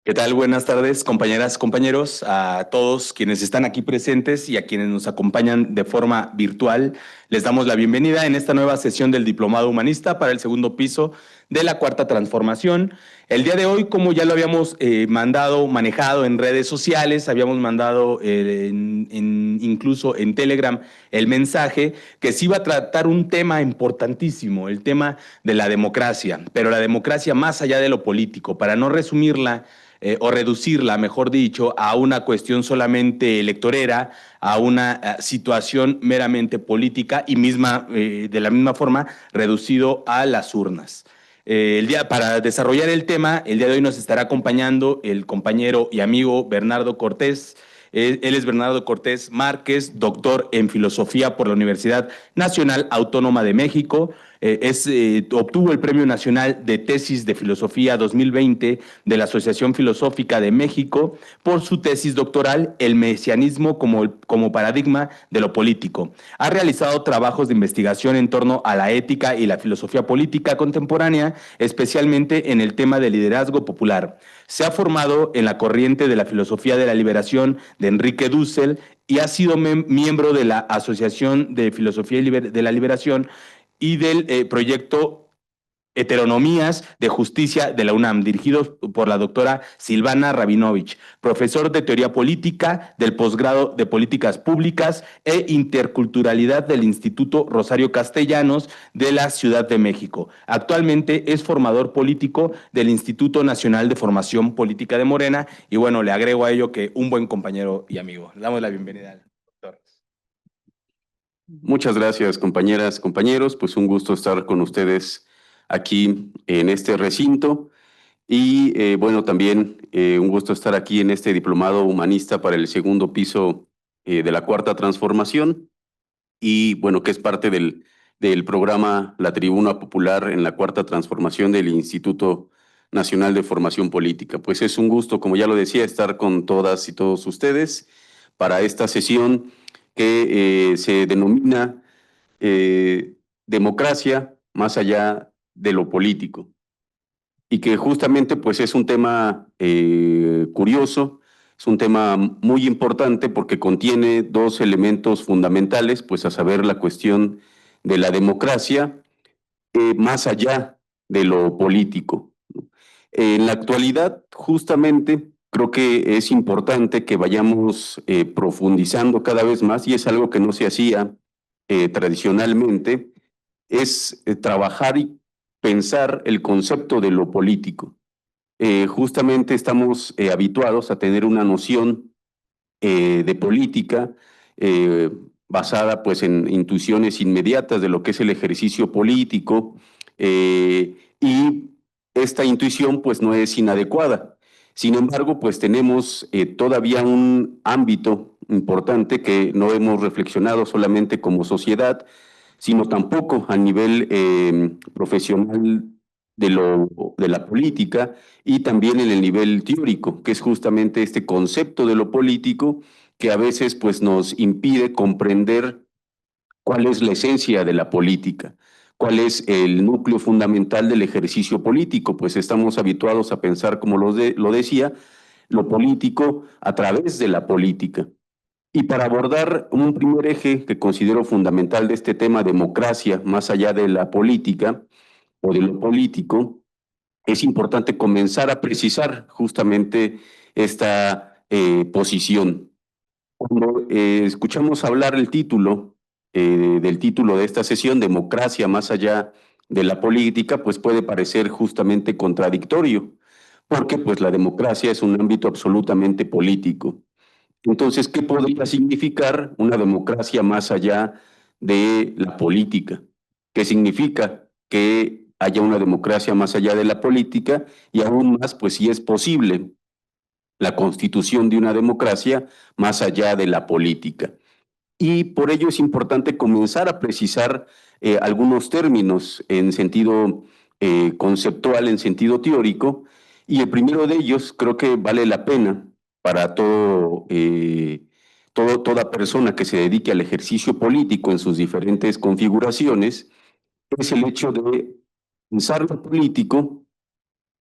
¿Qué tal? Buenas tardes, compañeras, compañeros, a todos quienes están aquí presentes y a quienes nos acompañan de forma virtual. Les damos la bienvenida en esta nueva sesión del Diplomado Humanista para el segundo piso de la Cuarta Transformación. El día de hoy, como ya lo habíamos manejado en redes sociales, habíamos mandado incluso en Telegram el mensaje que se iba a tratar un tema importantísimo, el tema de la democracia, pero la democracia más allá de lo político, para no resumirla o reducirla, mejor dicho, a una cuestión solamente electorera, a una situación meramente política y de la misma forma reducido a las urnas. Para desarrollar el tema, el día de hoy nos estará acompañando el compañero y amigo Bernardo Cortés. Él es Bernardo Cortés Márquez, doctor en filosofía por la Universidad Nacional Autónoma de México. Obtuvo el Premio Nacional de Tesis de Filosofía 2020 de la Asociación Filosófica de México por su tesis doctoral El mesianismo como paradigma de lo político. Ha realizado trabajos de investigación en torno a la ética y la filosofía política contemporánea, especialmente en el tema del liderazgo popular. Se ha formado en la corriente de la filosofía de la liberación de Enrique Dussel y ha sido miembro de la Asociación de Filosofía de la Liberación y del proyecto Heteronomías de Justicia de la UNAM, dirigidos por la doctora Silvana Rabinovich, profesor de Teoría Política del posgrado de Políticas Públicas e Interculturalidad del Instituto Rosario Castellanos de la Ciudad de México. Actualmente es formador político del Instituto Nacional de Formación Política de Morena y bueno, le agrego a ello que un buen compañero y amigo. Le damos la bienvenida al doctor. Muchas gracias, compañeras, compañeros. Pues un gusto estar con ustedes aquí en este recinto. Y bueno, también un gusto estar aquí en este diplomado humanista para el segundo piso de la Cuarta Transformación. Y bueno, que es parte del programa La Tribuna Popular en la Cuarta Transformación del Instituto Nacional de Formación Política. Pues es un gusto, como ya lo decía, estar con todas y todos ustedes para esta sesión que se denomina democracia más allá de lo político y que justamente pues es un tema curioso, es un tema muy importante porque contiene dos elementos fundamentales, pues a saber la cuestión de la democracia más allá de lo político. En la actualidad, justamente, creo que es importante que vayamos profundizando cada vez más, y es algo que no se hacía tradicionalmente, es trabajar y pensar el concepto de lo político. Justamente estamos habituados a tener una noción de política eh, basada pues en intuiciones inmediatas de lo que es el ejercicio político y esta intuición pues no es inadecuada. Sin embargo, pues tenemos todavía un ámbito importante que no hemos reflexionado solamente como sociedad, sino tampoco a nivel profesional de la política y también en el nivel teórico, que es justamente este concepto de lo político que a veces pues nos impide comprender cuál es la esencia de la política, cuál es el núcleo fundamental del ejercicio político, pues estamos habituados a pensar, como lo decía, lo político a través de la política. Y para abordar un primer eje que considero fundamental de este tema, democracia, más allá de la política o de lo político, es importante comenzar a precisar justamente esta posición. Cuando escuchamos hablar del título de esta sesión, Democracia más allá de la política, pues puede parecer justamente contradictorio, porque pues la democracia es un ámbito absolutamente político. Entonces, ¿qué podría significar una democracia más allá de la política? ¿Qué significa que haya una democracia más allá de la política? Y aún más, pues si es posible la constitución de una democracia más allá de la política. Y por ello es importante comenzar a precisar algunos términos en sentido conceptual, en sentido teórico, y el primero de ellos creo que vale la pena para toda persona que se dedique al ejercicio político en sus diferentes configuraciones, es el hecho de pensar lo político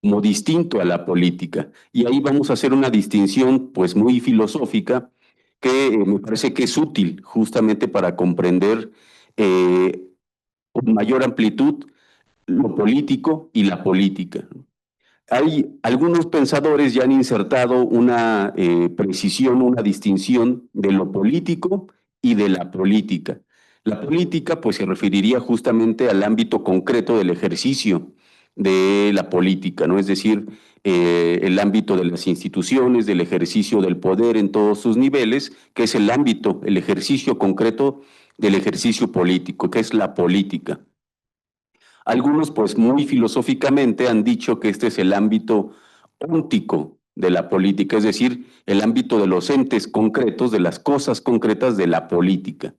como distinto a la política. Y ahí vamos a hacer una distinción pues muy filosófica que me parece que es útil justamente para comprender con mayor amplitud lo político y la política. Hay algunos pensadores ya han insertado una precisión, una distinción de lo político y de la política. La política, pues, se referiría justamente al ámbito concreto del ejercicio de la política, ¿no? Es decir, el ámbito de las instituciones, del ejercicio del poder en todos sus niveles, que es el ámbito, el ejercicio concreto del ejercicio político, que es la política. Algunos, pues muy filosóficamente, han dicho que este es el ámbito óntico de la política, es decir, el ámbito de los entes concretos, de las cosas concretas de la política.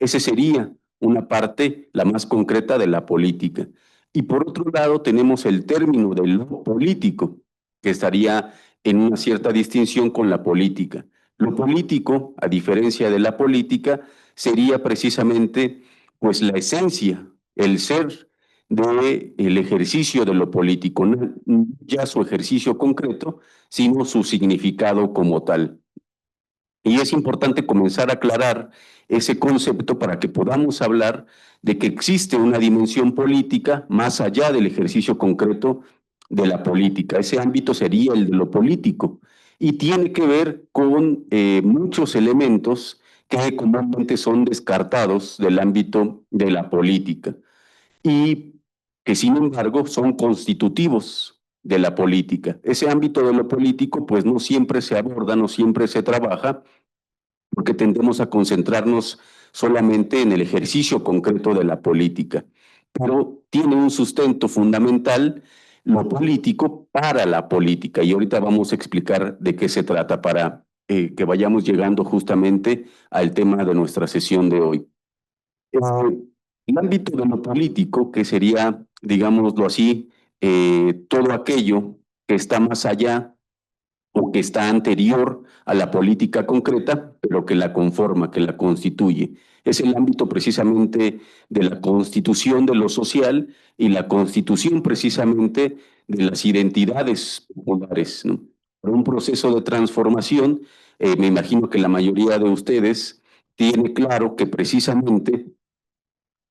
Ese sería una parte, la más concreta de la política. Y por otro lado, tenemos el término de lo político, que estaría en una cierta distinción con la política. Lo político, a diferencia de la política, sería precisamente pues la esencia, el ser del ejercicio de lo político, no ya su ejercicio concreto, sino su significado como tal. Y es importante comenzar a aclarar ese concepto para que podamos hablar de que existe una dimensión política más allá del ejercicio concreto de la política. Ese ámbito sería el de lo político y tiene que ver con muchos elementos que comúnmente son descartados del ámbito de la política y que sin embargo son constitutivos de la política. Ese ámbito de lo político pues no siempre se aborda, no siempre se trabaja, porque tendemos a concentrarnos solamente en el ejercicio concreto de la política, pero tiene un sustento fundamental lo político para la política, y ahorita vamos a explicar de qué se trata para que vayamos llegando justamente al tema de nuestra sesión de hoy. Eh, el ámbito de lo político, que sería, digámoslo así, todo aquello que está más allá o que está anterior a la política concreta, pero que la conforma, que la constituye. Es el ámbito precisamente de la constitución de lo social y la constitución precisamente de las identidades populares, ¿no? Para un proceso de transformación, me imagino que la mayoría de ustedes tiene claro que precisamente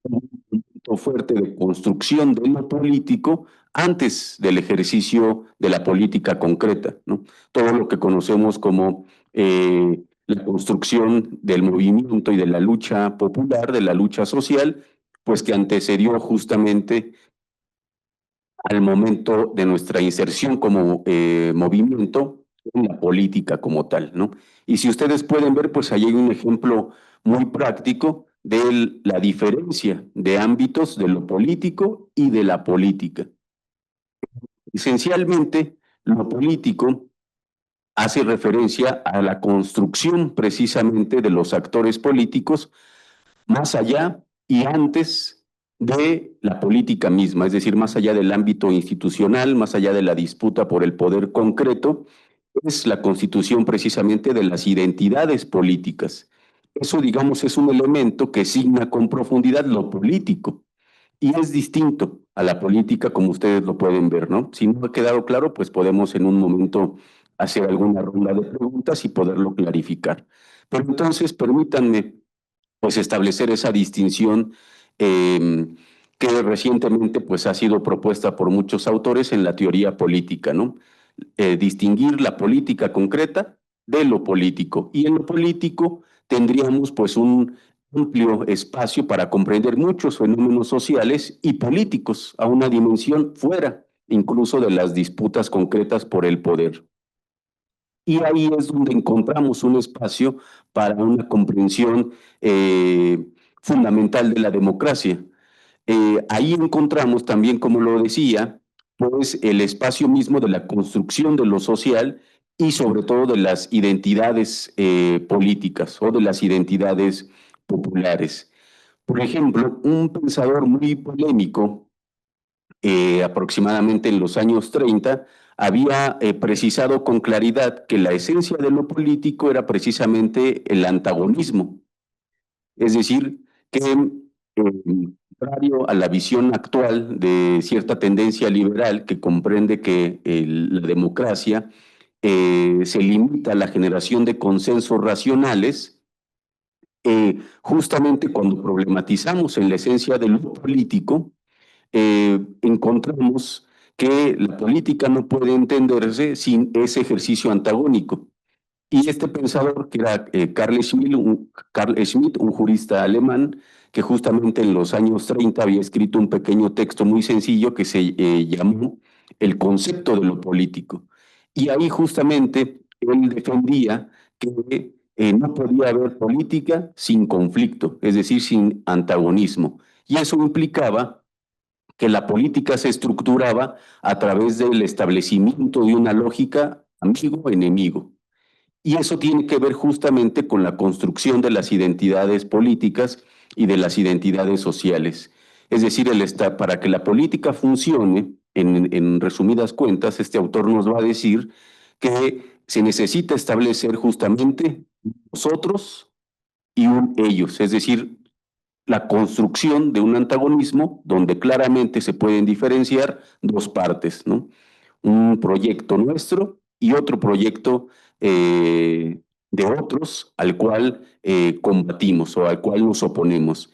un punto fuerte de construcción de lo político antes del ejercicio de la política concreta, ¿no? Todo lo que conocemos como la construcción del movimiento y de la lucha popular, de la lucha social, pues que antecedió justamente al momento de nuestra inserción como movimiento en la política como tal, ¿no? Y si ustedes pueden ver, pues ahí hay un ejemplo muy práctico de la diferencia de ámbitos de lo político y de la política. Esencialmente, lo político hace referencia a la construcción precisamente de los actores políticos más allá y antes de la política misma, es decir, más allá del ámbito institucional, más allá de la disputa por el poder concreto, es la constitución precisamente de las identidades políticas. Eso, digamos, es un elemento que signa con profundidad lo político y es distinto a la política como ustedes lo pueden ver, ¿no? Si no ha quedado claro, pues podemos en un momento hacer alguna ronda de preguntas y poderlo clarificar. Pero entonces, permítanme pues establecer esa distinción que recientemente pues ha sido propuesta por muchos autores en la teoría política, ¿no? Distinguir la política concreta de lo político. Y en lo político tendríamos pues un amplio espacio para comprender muchos fenómenos sociales y políticos a una dimensión fuera incluso de las disputas concretas por el poder. Y ahí es donde encontramos un espacio para una comprensión fundamental de la democracia. Ahí encontramos también, como lo decía, pues el espacio mismo de la construcción de lo social y sobre todo de las identidades políticas o de las identidades populares. Por ejemplo, un pensador muy polémico aproximadamente en los años 30, había precisado con claridad que la esencia de lo político era precisamente el antagonismo. Es decir, que contrario a la visión actual de cierta tendencia liberal que comprende que la democracia se limita a la generación de consensos racionales, justamente cuando problematizamos en la esencia de lo político, encontramos que la política no puede entenderse sin ese ejercicio antagónico. Y este pensador, que era Carl Schmitt, un jurista alemán, que justamente en los años 30 había escrito un pequeño texto muy sencillo que se llamó El concepto de lo político. Y ahí justamente él defendía que no podía haber política sin conflicto, es decir, sin antagonismo. Y eso implicaba que la política se estructuraba a través del establecimiento de una lógica amigo-enemigo. Y eso tiene que ver justamente con la construcción de las identidades políticas y de las identidades sociales. Es decir, para que la política funcione, en resumidas cuentas, este autor nos va a decir que se necesita establecer justamente nosotros y un ellos, es decir, la construcción de un antagonismo donde claramente se pueden diferenciar dos partes, ¿no? Un proyecto nuestro y otro proyecto de otros al cual combatimos o al cual nos oponemos.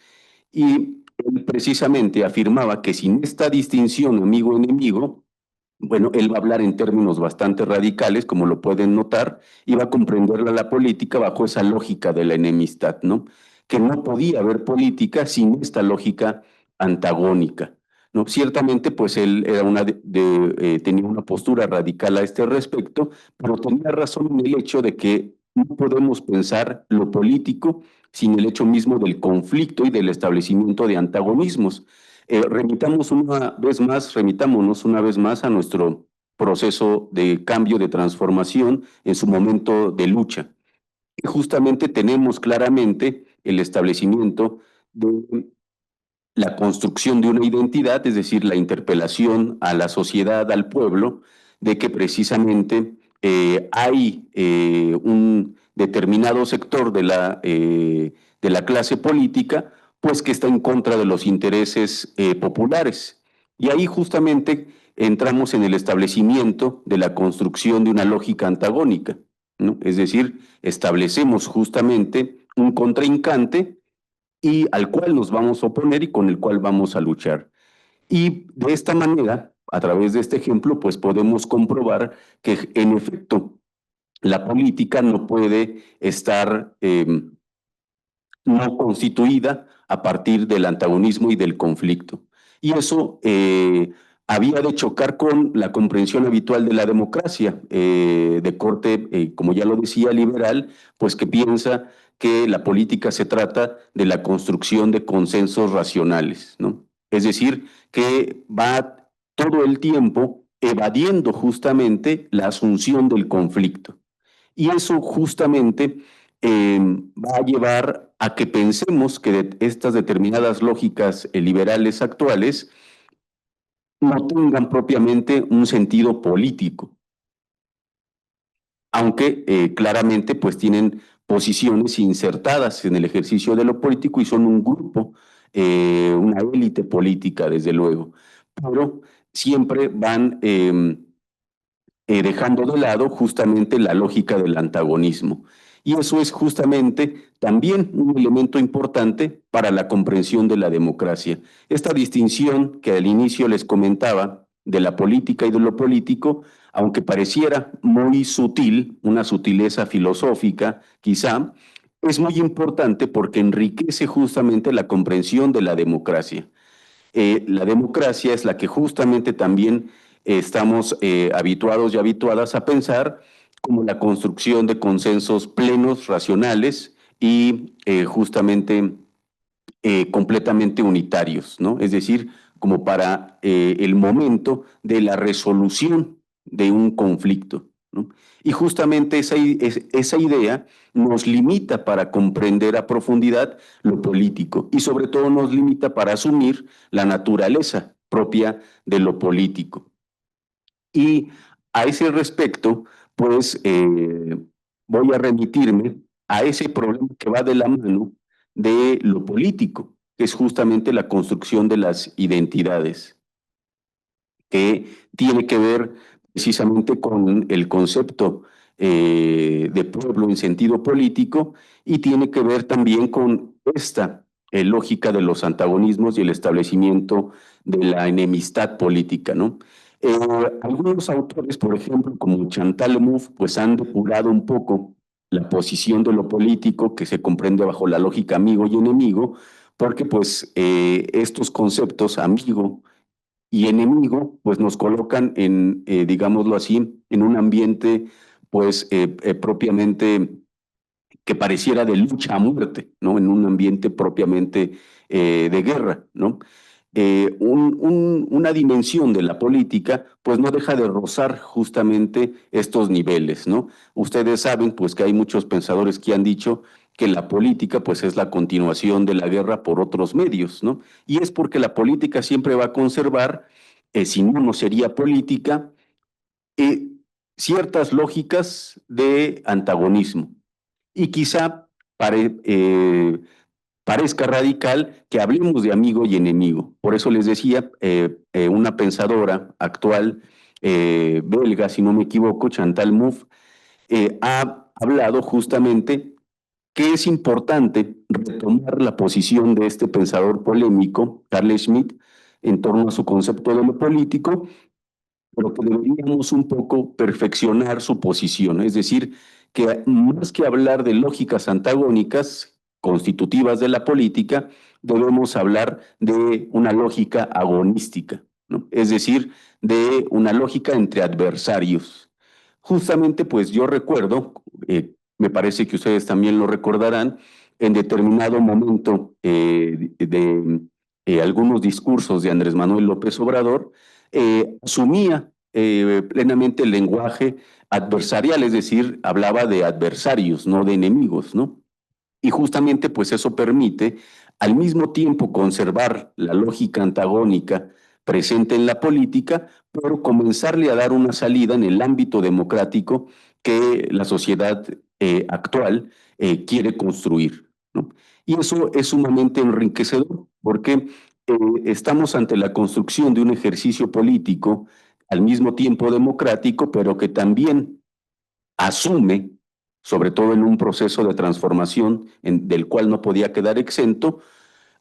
Y él precisamente afirmaba que sin esta distinción amigo-enemigo, bueno, él va a hablar en términos bastante radicales, como lo pueden notar, y va a comprender la política bajo esa lógica de la enemistad, ¿no? Que no podía haber política sin esta lógica antagónica, ¿no? Ciertamente, pues él era tenía una postura radical a este respecto, pero tenía razón en el hecho de que no podemos pensar lo político sin el hecho mismo del conflicto y del establecimiento de antagonismos. Remitámonos una vez más a nuestro proceso de cambio, de transformación en su momento de lucha. Y justamente tenemos claramente el establecimiento de la construcción de una identidad, es decir, la interpelación a la sociedad, al pueblo, de que precisamente hay un determinado sector de la clase política, pues que está en contra de los intereses populares. Y ahí justamente entramos en el establecimiento de la construcción de una lógica antagónica, ¿no? Es decir, establecemos justamente un contrincante y al cual nos vamos a oponer y con el cual vamos a luchar. Y de esta manera, a través de este ejemplo, pues podemos comprobar que en efecto la política no puede estar no constituida a partir del antagonismo y del conflicto. Y eso había de chocar con la comprensión habitual de la democracia, de corte, como ya lo decía, liberal, pues que piensa que la política se trata de la construcción de consensos racionales, ¿no? Es decir, que va todo el tiempo evadiendo justamente la asunción del conflicto. Y eso justamente va a llevar a que pensemos que estas determinadas lógicas liberales actuales no tengan propiamente un sentido político, aunque claramente pues tienen posiciones insertadas en el ejercicio de lo político y son un grupo, una élite política, desde luego, pero siempre van dejando de lado justamente la lógica del antagonismo. Y eso es justamente también un elemento importante para la comprensión de la democracia. Esta distinción que al inicio les comentaba de la política y de lo político, aunque pareciera muy sutil, una sutileza filosófica quizá, es muy importante porque enriquece justamente la comprensión de la democracia. La democracia es la que justamente también estamos habituados y habituadas a pensar como la construcción de consensos plenos, racionales y justamente completamente unitarios, ¿no? Es decir, como para el momento de la resolución de un conflicto, ¿no? Y justamente esa idea nos limita para comprender a profundidad lo político y sobre todo nos limita para asumir la naturaleza propia de lo político. Y a ese respecto, pues voy a remitirme a ese problema que va de la mano de lo político. que es justamente la construcción de las identidades, que tiene que ver precisamente con el concepto de pueblo en sentido político y tiene que ver también con esta lógica de los antagonismos y el establecimiento de la enemistad política, ¿no? Eh, Algunos autores, por ejemplo, como Chantal Mouffe, pues han depurado un poco la posición de lo político que se comprende bajo la lógica amigo y enemigo, porque pues estos conceptos, amigo y enemigo, pues nos colocan en, digámoslo así, en un ambiente, pues propiamente que pareciera de lucha a muerte, ¿no? En un ambiente propiamente de guerra, ¿no? Una dimensión de la política, pues no deja de rozar justamente estos niveles, ¿no? Ustedes saben, pues que hay muchos pensadores que han dicho que la política, pues es la continuación de la guerra por otros medios, ¿no? Y es porque la política siempre va a conservar, si no, no sería política, eh, ciertas lógicas de antagonismo. Y quizá parezca radical que hablemos de amigo y enemigo. Por eso les decía, una pensadora actual belga, si no me equivoco, Chantal Mouffe, ha hablado justamente que es importante retomar la posición de este pensador polémico, Carl Schmitt, en torno a su concepto de lo político, pero que deberíamos un poco perfeccionar su posición, es decir, que más que hablar de lógicas antagónicas constitutivas de la política, debemos hablar de una lógica agonística, ¿no? Es decir, de una lógica entre adversarios. Justamente, pues yo recuerdo, me parece que ustedes también lo recordarán, en determinado momento algunos discursos de Andrés Manuel López Obrador, asumía plenamente el lenguaje adversarial, es decir, hablaba de adversarios, no de enemigos, ¿no? Y justamente pues eso permite al mismo tiempo conservar la lógica antagónica presente en la política, pero comenzarle a dar una salida en el ámbito democrático que la sociedad actual quiere construir, ¿no? Y eso es sumamente enriquecedor porque estamos ante la construcción de un ejercicio político al mismo tiempo democrático, pero que también asume, sobre todo en un proceso de transformación del cual no podía quedar exento,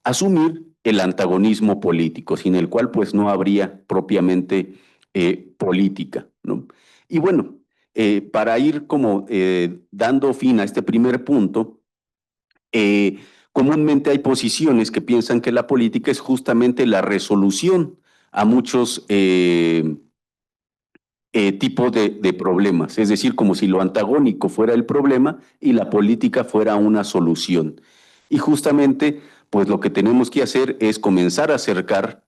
asumir el antagonismo político, sin el cual pues no habría propiamente política, ¿no? Y bueno, para ir como dando fin a este primer punto, eh, comúnmente hay posiciones que piensan que la política es justamente la resolución a muchos tipos de problemas, es decir, como si lo antagónico fuera el problema y la política fuera una solución. Y justamente, pues lo que tenemos que hacer es comenzar a acercar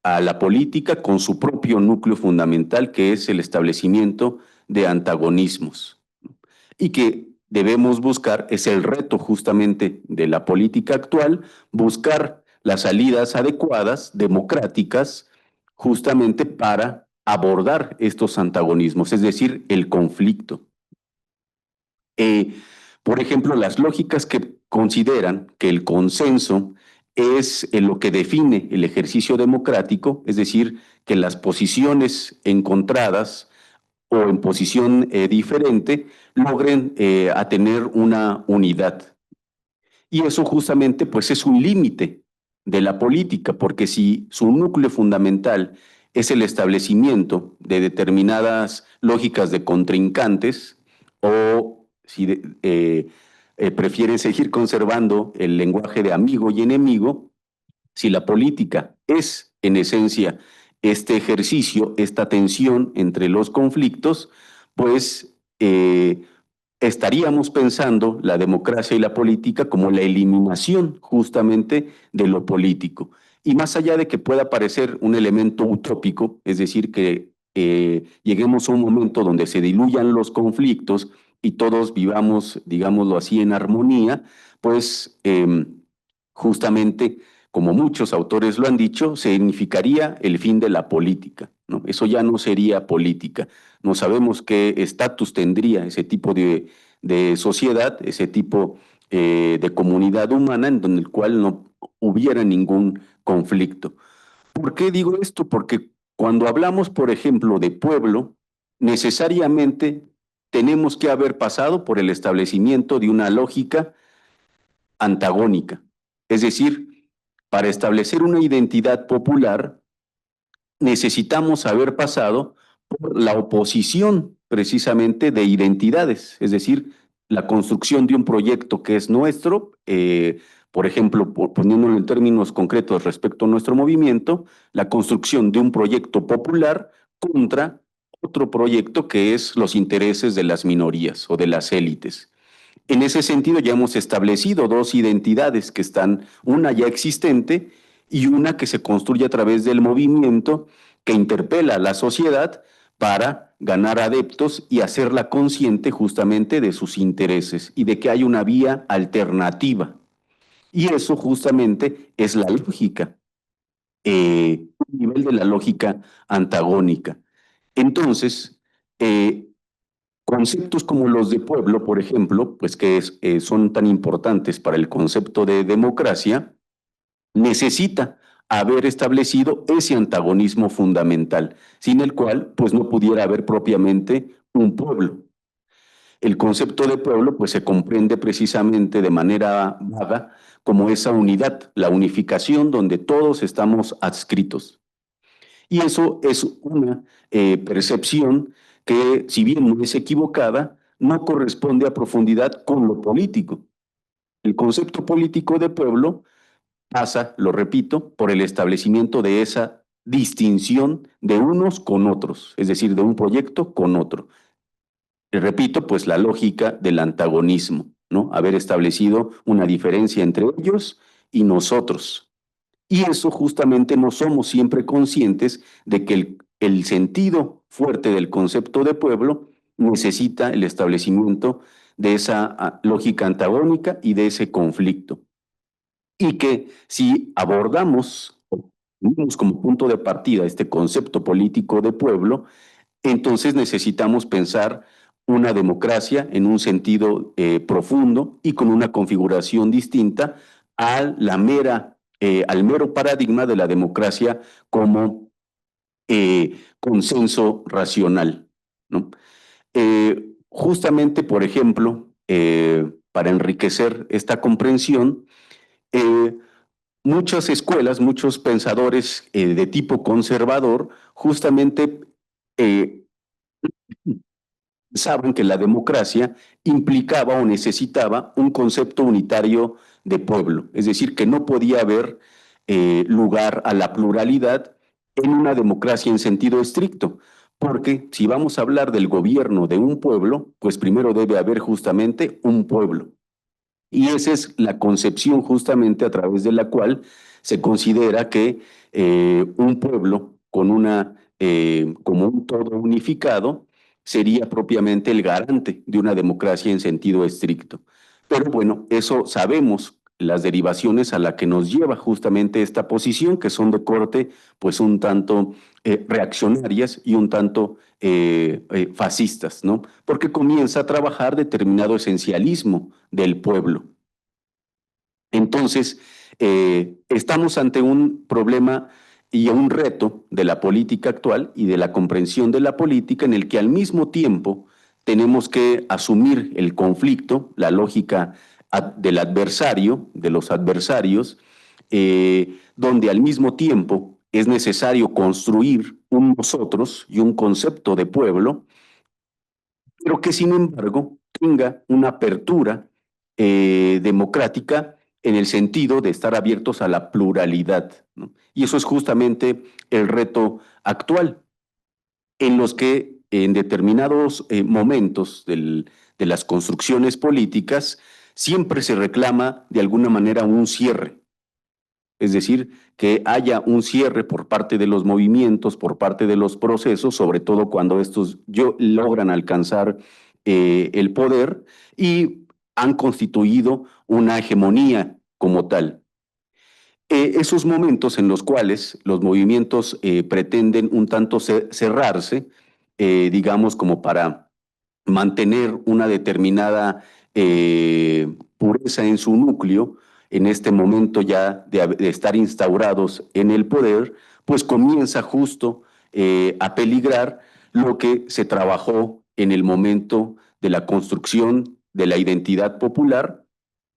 a la política con su propio núcleo fundamental, que es el establecimiento de antagonismos. Y que debemos buscar, es el reto justamente de la política actual, buscar las salidas adecuadas, democráticas, justamente para abordar estos antagonismos, es decir, el conflicto. Eh, por ejemplo, las lógicas que consideran que el consenso es lo que define el ejercicio democrático, es decir, que las posiciones encontradas o en posición diferente logren a tener una unidad. Y eso justamente pues es un límite de la política, porque si su núcleo fundamental es el establecimiento de determinadas lógicas de contrincantes, o si prefieren seguir conservando el lenguaje de amigo y enemigo, si la política es en esencia este ejercicio, esta tensión entre los conflictos, pues estaríamos pensando la democracia y la política como la eliminación justamente de lo político. Y más allá de que pueda parecer un elemento utópico, es decir, que lleguemos a un momento donde se diluyan los conflictos y todos vivamos, digámoslo así, en armonía, pues justamente, como muchos autores lo han dicho, significaría el fin de la política, ¿no? Eso ya no sería política. No sabemos qué estatus tendría ese tipo de sociedad, ese tipo de comunidad humana en donde el cual no hubiera ningún conflicto. ¿Por qué digo esto? Porque cuando hablamos, por ejemplo, de pueblo, necesariamente tenemos que haber pasado por el establecimiento de una lógica antagónica. Es decir, para establecer una identidad popular, necesitamos haber pasado por la oposición precisamente de identidades, es decir, la construcción de un proyecto que es nuestro, por ejemplo, poniéndolo en términos concretos respecto a nuestro movimiento, la construcción de un proyecto popular contra otro proyecto que es los intereses de las minorías o de las élites. En ese sentido, ya hemos establecido dos identidades que están, una ya existente y una que se construye a través del movimiento que interpela a la sociedad para ganar adeptos y hacerla consciente justamente de sus intereses y de que hay una vía alternativa. Y eso justamente es la lógica, un nivel de la lógica antagónica. Entonces, conceptos como los de pueblo, por ejemplo, pues son tan importantes para el concepto de democracia, necesita haber establecido ese antagonismo fundamental, sin el cual pues no pudiera haber propiamente un pueblo. El concepto de pueblo pues se comprende precisamente de manera vaga como esa unidad, la unificación donde todos estamos adscritos. Y eso es una percepción que, si bien no es equivocada, no corresponde a profundidad con lo político. El concepto político de pueblo pasa, lo repito, por el establecimiento de esa distinción de unos con otros, es decir, de un proyecto con otro. Y repito, pues la lógica del antagonismo, ¿no? Haber establecido una diferencia entre ellos y nosotros. Y eso justamente no somos siempre conscientes de que el sentido fuerte del concepto de pueblo necesita el establecimiento de esa lógica antagónica y de ese conflicto. Y que si abordamos, tenemos como punto de partida este concepto político de pueblo, entonces necesitamos pensar una democracia en un sentido profundo y con una configuración distinta a al mero paradigma de la democracia como consenso racional, ¿no? Justamente, por ejemplo, para enriquecer esta comprensión, eh, muchas escuelas, muchos pensadores de tipo conservador, justamente eh, pensaban que la democracia implicaba o necesitaba un concepto unitario de pueblo, es decir, que no podía haber lugar a la pluralidad en una democracia en sentido estricto, porque si vamos a hablar del gobierno de un pueblo, pues primero debe haber justamente un pueblo. Y esa es la concepción justamente a través de la cual se considera que un pueblo con como un todo unificado sería propiamente el garante de una democracia en sentido estricto. Pero bueno, eso sabemos las derivaciones a la que nos lleva justamente esta posición, que son de corte pues un tanto reaccionarias y un tanto fascistas, ¿no? Porque comienza a trabajar determinado esencialismo del pueblo. Entonces, estamos ante un problema y un reto de la política actual y de la comprensión de la política en el que al mismo tiempo tenemos que asumir el conflicto, la lógica del adversario, de los adversarios, donde al mismo tiempo es necesario construir un nosotros y un concepto de pueblo, pero que sin embargo tenga una apertura democrática en el sentido de estar abiertos a la pluralidad, ¿no? Y eso es justamente el reto actual, en los que en determinados momentos de las construcciones políticas siempre se reclama de alguna manera un cierre, es decir, que haya un cierre por parte de los movimientos, por parte de los procesos, sobre todo cuando estos logran alcanzar el poder y han constituido una hegemonía como tal. Esos momentos en los cuales los movimientos pretenden un tanto cerrarse, digamos como para mantener una determinada pureza en su núcleo, en este momento ya de estar instaurados en el poder, pues comienza justo a peligrar lo que se trabajó en el momento de la construcción de la identidad popular,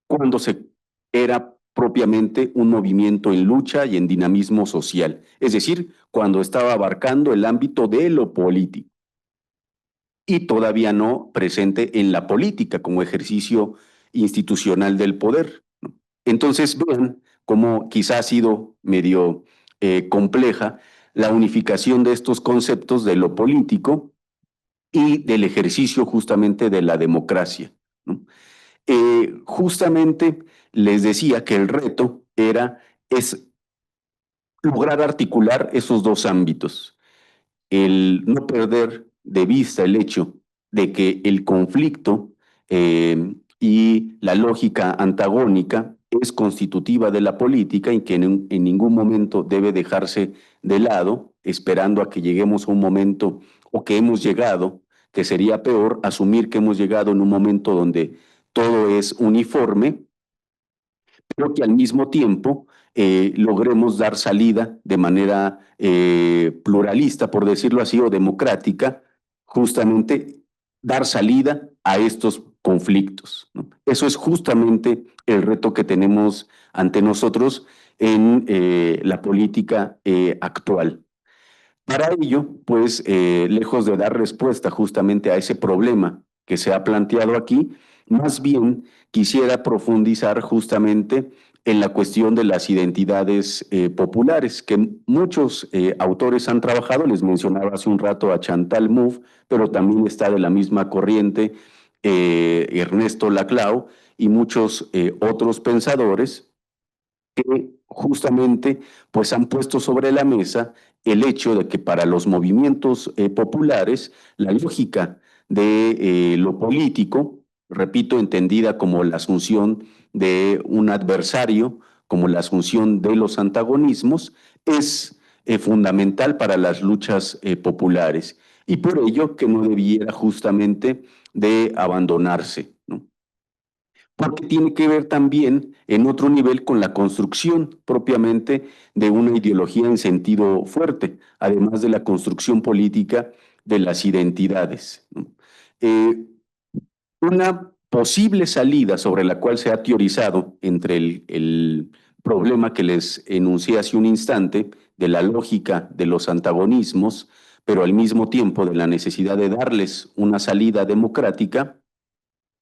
cuando se era propiamente un movimiento en lucha y en dinamismo social, es decir, cuando estaba abarcando el ámbito de lo político y todavía no presente en la política como ejercicio institucional del poder. Entonces, vean cómo quizá ha sido medio compleja la unificación de estos conceptos de lo político y del ejercicio justamente de la democracia, ¿no? Justamente les decía que el reto es lograr articular esos dos ámbitos, el no perder de vista el hecho de que el conflicto y la lógica antagónica es constitutiva de la política y que en ningún momento debe dejarse de lado, esperando a que lleguemos a un momento o que hemos llegado, que sería peor asumir que hemos llegado en un momento donde todo es uniforme, pero que al mismo tiempo logremos dar salida de manera pluralista, por decirlo así, o democrática, justamente dar salida a estos conflictos, ¿no? Eso es justamente el reto que tenemos ante nosotros en la política actual. Para ello, pues, lejos de dar respuesta justamente a ese problema que se ha planteado aquí, más bien quisiera profundizar justamente en la cuestión de las identidades populares, que muchos autores han trabajado. Les mencionaba hace un rato a Chantal Mouffe, pero también está de la misma corriente Ernesto Laclau y muchos otros pensadores que justamente pues han puesto sobre la mesa el hecho de que para los movimientos populares la lógica de lo político, repito, entendida como la asunción de un adversario, como la asunción de los antagonismos, es fundamental para las luchas populares y por ello que no debiera justamente de abandonarse, ¿no? Porque tiene que ver también en otro nivel con la construcción propiamente de una ideología en sentido fuerte, además de la construcción política de las identidades, ¿no? Eh, una posible salida sobre la cual se ha teorizado entre el problema que les enuncié hace un instante, de la lógica de los antagonismos, pero al mismo tiempo de la necesidad de darles una salida democrática,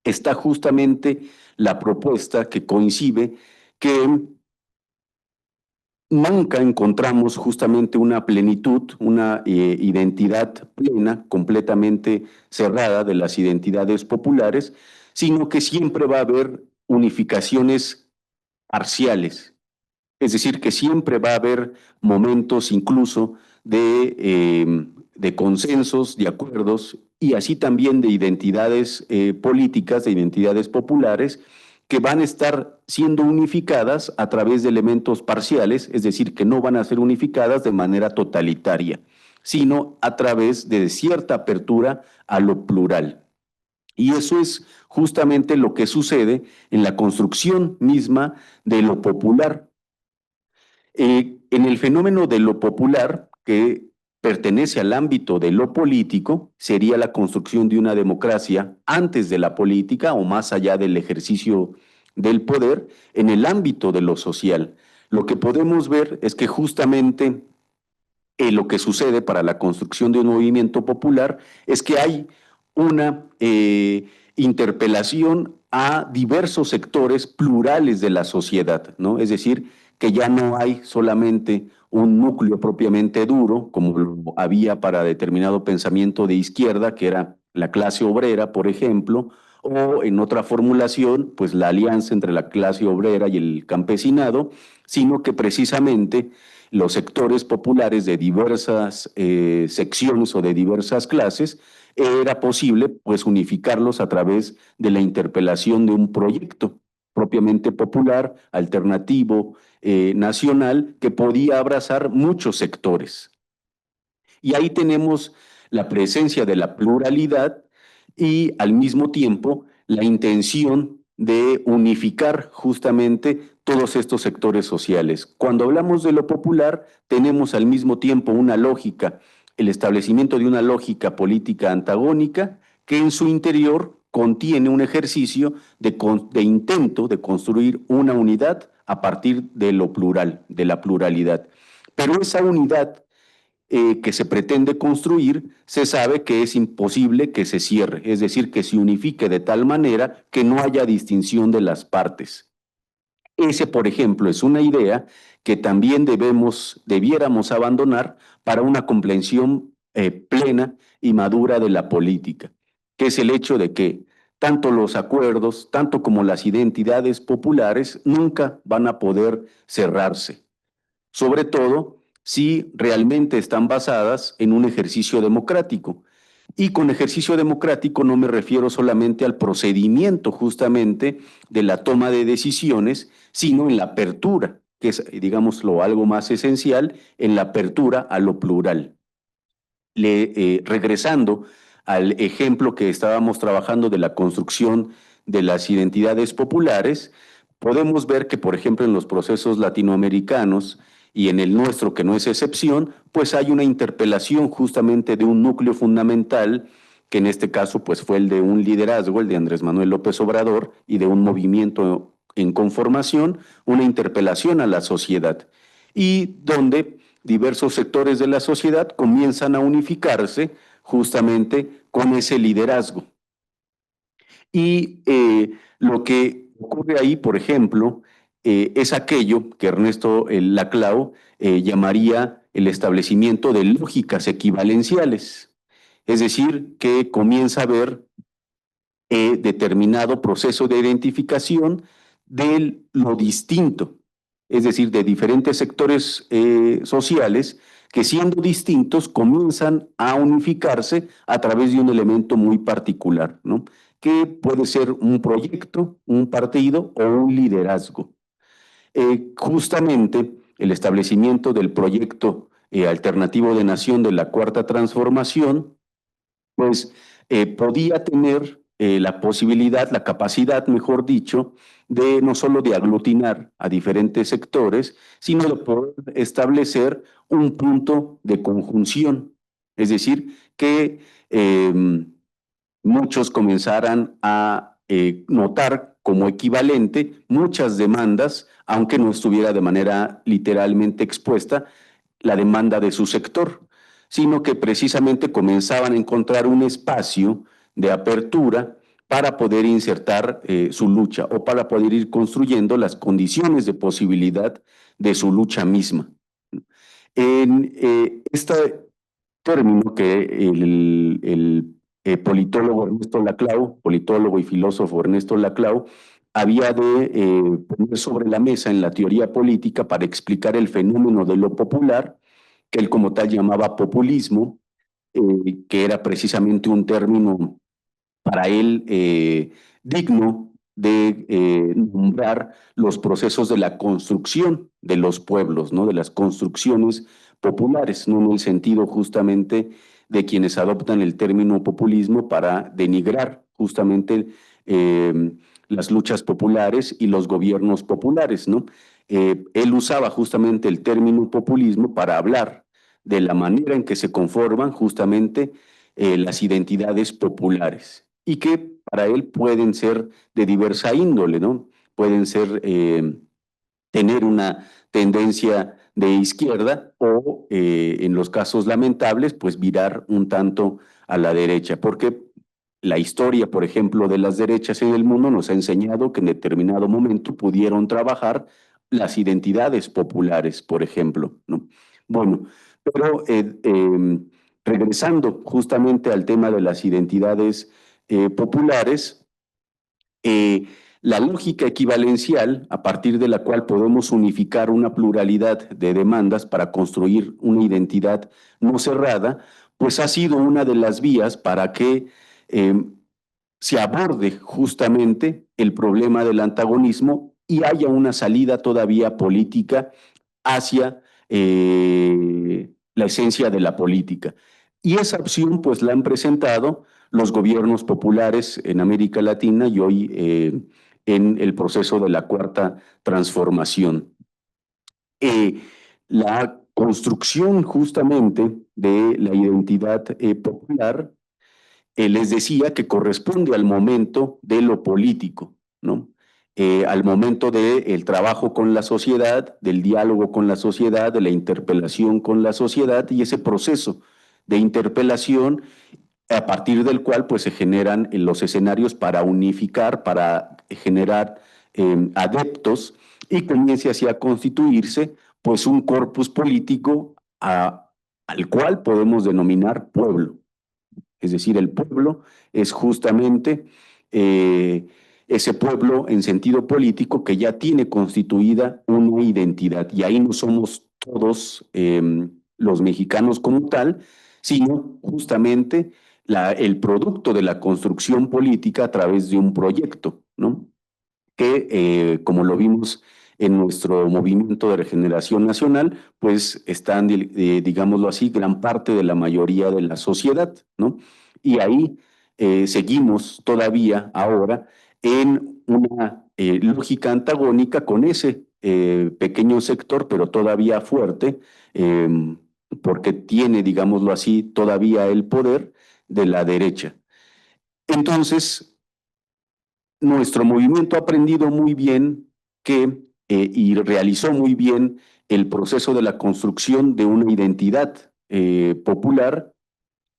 está justamente la propuesta que coincide que nunca encontramos justamente una plenitud, una identidad plena, completamente cerrada de las identidades populares, sino que siempre va a haber unificaciones parciales. Es decir, que siempre va a haber momentos incluso de consensos, de acuerdos y así también de identidades políticas, de identidades populares, que van a estar siendo unificadas a través de elementos parciales, es decir, que no van a ser unificadas de manera totalitaria, sino a través de cierta apertura a lo plural. Y eso es justamente lo que sucede en la construcción misma de lo popular. En el fenómeno de lo popular, que pertenece al ámbito de lo político, sería la construcción de una democracia antes de la política o más allá del ejercicio del poder, en el ámbito de lo social. Lo que podemos ver es que justamente lo que sucede para la construcción de un movimiento popular es que hay una interpelación a diversos sectores plurales de la sociedad, ¿no? Es decir, que ya no hay solamente un núcleo propiamente duro, como lo había para determinado pensamiento de izquierda, que era la clase obrera, por ejemplo, o en otra formulación, pues la alianza entre la clase obrera y el campesinado, sino que precisamente los sectores populares de diversas secciones o de diversas clases, era posible pues unificarlos a través de la interpelación de un proyecto propiamente popular, alternativo, nacional, que podía abrazar muchos sectores. Y ahí tenemos la presencia de la pluralidad y al mismo tiempo la intención de unificar justamente todos estos sectores sociales. Cuando hablamos de lo popular, tenemos al mismo tiempo una lógica, el establecimiento de una lógica política antagónica que en su interior contiene un ejercicio de intento de construir una unidad a partir de lo plural, de la pluralidad. Pero esa unidad que se pretende construir, se sabe que es imposible que se cierre, es decir, que se unifique de tal manera que no haya distinción de las partes. Ese, por ejemplo, es una idea que también debiéramos abandonar para una comprensión plena y madura de la política, que es el hecho de que tanto los acuerdos, tanto como las identidades populares, nunca van a poder cerrarse, sobre todo si realmente están basadas en un ejercicio democrático. Y con ejercicio democrático no me refiero solamente al procedimiento justamente de la toma de decisiones, sino en la apertura, que es, digámoslo, algo más esencial, en la apertura a lo plural. Regresando al ejemplo que estábamos trabajando de la construcción de las identidades populares, podemos ver que, por ejemplo, en los procesos latinoamericanos y en el nuestro, que no es excepción, pues hay una interpelación justamente de un núcleo fundamental, que en este caso pues fue el de un liderazgo, el de Andrés Manuel López Obrador, y de un movimiento en conformación, una interpelación a la sociedad, y donde diversos sectores de la sociedad comienzan a unificarse justamente con ese liderazgo. Y lo que ocurre ahí, por ejemplo, es aquello que Ernesto Laclau llamaría el establecimiento de lógicas equivalenciales. Es decir, que comienza a haber determinado proceso de identificación de lo distinto, es decir, de diferentes sectores sociales que, siendo distintos, comienzan a unificarse a través de un elemento muy particular, ¿no? Que puede ser un proyecto, un partido o un liderazgo. Justamente el establecimiento del proyecto alternativo de nación de la Cuarta Transformación, pues podía tener la posibilidad, la capacidad, mejor dicho, de no solo de aglutinar a diferentes sectores, sino de poder establecer un punto de conjunción. Es decir, que muchos comenzaran a notar como equivalente muchas demandas, aunque no estuviera de manera literalmente expuesta la demanda de su sector, sino que precisamente comenzaban a encontrar un espacio de apertura para poder insertar su lucha o para poder ir construyendo las condiciones de posibilidad de su lucha misma. En este término que el politólogo Ernesto Laclau, politólogo y filósofo Ernesto Laclau, había de poner sobre la mesa en la teoría política para explicar el fenómeno de lo popular, que él como tal llamaba populismo, que era precisamente un término para él digno de nombrar los procesos de la construcción de los pueblos, ¿no? De las construcciones populares, no en el sentido justamente de quienes adoptan el término populismo para denigrar justamente las luchas populares y los gobiernos populares, ¿no? Él usaba justamente el término populismo para hablar de la manera en que se conforman justamente las identidades populares y que para él pueden ser de diversa índole, ¿no? Pueden ser, tener una tendencia de izquierda o, en los casos lamentables, pues virar un tanto a la derecha, porque la historia, por ejemplo, de las derechas en el mundo nos ha enseñado que en determinado momento pudieron trabajar las identidades populares, por ejemplo, ¿no? Bueno, pero regresando justamente al tema de las identidades populares, eh, la lógica equivalencial, a partir de la cual podemos unificar una pluralidad de demandas para construir una identidad no cerrada, pues ha sido una de las vías para que se aborde justamente el problema del antagonismo y haya una salida todavía política hacia la esencia de la política. Y esa opción pues la han presentado los gobiernos populares en América Latina y hoy en el proceso de la Cuarta Transformación. La construcción justamente de la identidad popular, les decía que corresponde al momento de lo político, ¿no? Al momento del trabajo con la sociedad, del diálogo con la sociedad, de la interpelación con la sociedad y ese proceso de interpelación a partir del cual pues se generan los escenarios para unificar, para generar adeptos y comience así a constituirse pues un corpus político al cual podemos denominar pueblo. Es decir, el pueblo es justamente ese pueblo en sentido político que ya tiene constituida una identidad. Y ahí no somos todos los mexicanos como tal, sino justamente el producto de la construcción política a través de un proyecto, ¿no? Que, como lo vimos en nuestro movimiento de regeneración nacional, pues están, digámoslo así, gran parte de la mayoría de la sociedad, ¿no? Y ahí seguimos todavía ahora en una lógica antagónica con ese pequeño sector, pero todavía fuerte, porque tiene, digámoslo así, todavía el poder de la derecha. Entonces, nuestro movimiento ha aprendido muy bien y realizó muy bien el proceso de la construcción de una identidad popular,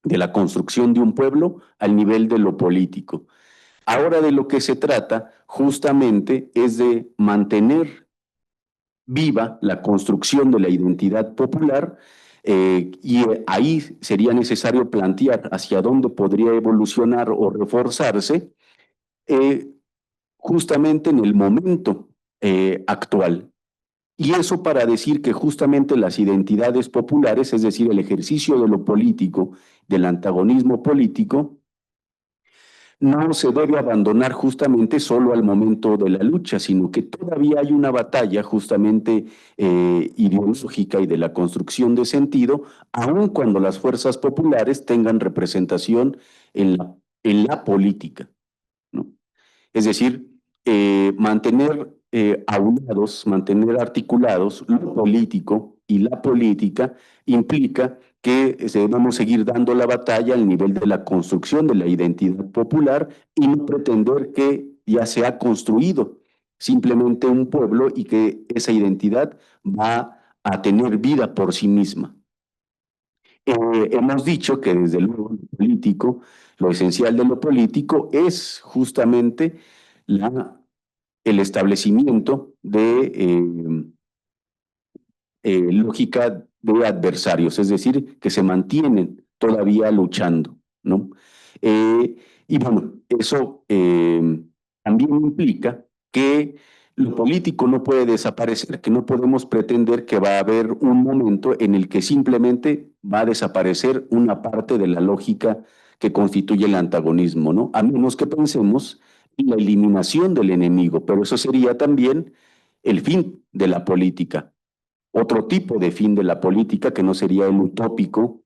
de la construcción de un pueblo al nivel de lo político. Ahora de lo que se trata justamente es de mantener viva la construcción de la identidad popular y ahí sería necesario plantear hacia dónde podría evolucionar o reforzarse eh, justamente en el momento actual. Y eso para decir que justamente las identidades populares, es decir, el ejercicio de lo político, del antagonismo político, no se debe abandonar justamente solo al momento de la lucha, sino que todavía hay una batalla justamente ideológica y de la construcción de sentido, aun cuando las fuerzas populares tengan representación en la política, ¿no? Es decir, mantener aunados, mantener articulados lo político y la política implica que debemos seguir dando la batalla al nivel de la construcción de la identidad popular y no pretender que ya se ha construido simplemente un pueblo y que esa identidad va a tener vida por sí misma. Hemos dicho que desde luego lo político, lo esencial de lo político es justamente la, el establecimiento de lógica de adversarios, es decir, que se mantienen todavía luchando, ¿no? Y bueno, eso también implica que lo político no puede desaparecer, que no podemos pretender que va a haber un momento en el que simplemente va a desaparecer una parte de la lógica que constituye el antagonismo, ¿no? A menos que pensemos en la eliminación del enemigo, pero eso sería también el fin de la política, otro tipo de fin de la política que no sería el utópico,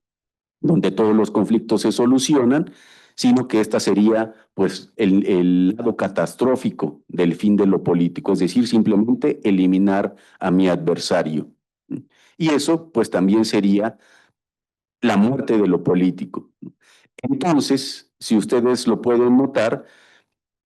donde todos los conflictos se solucionan, sino que esta sería pues el lado catastrófico del fin de lo político, es decir, simplemente eliminar a mi adversario. Y eso pues también sería la muerte de lo político. Entonces, si ustedes lo pueden notar,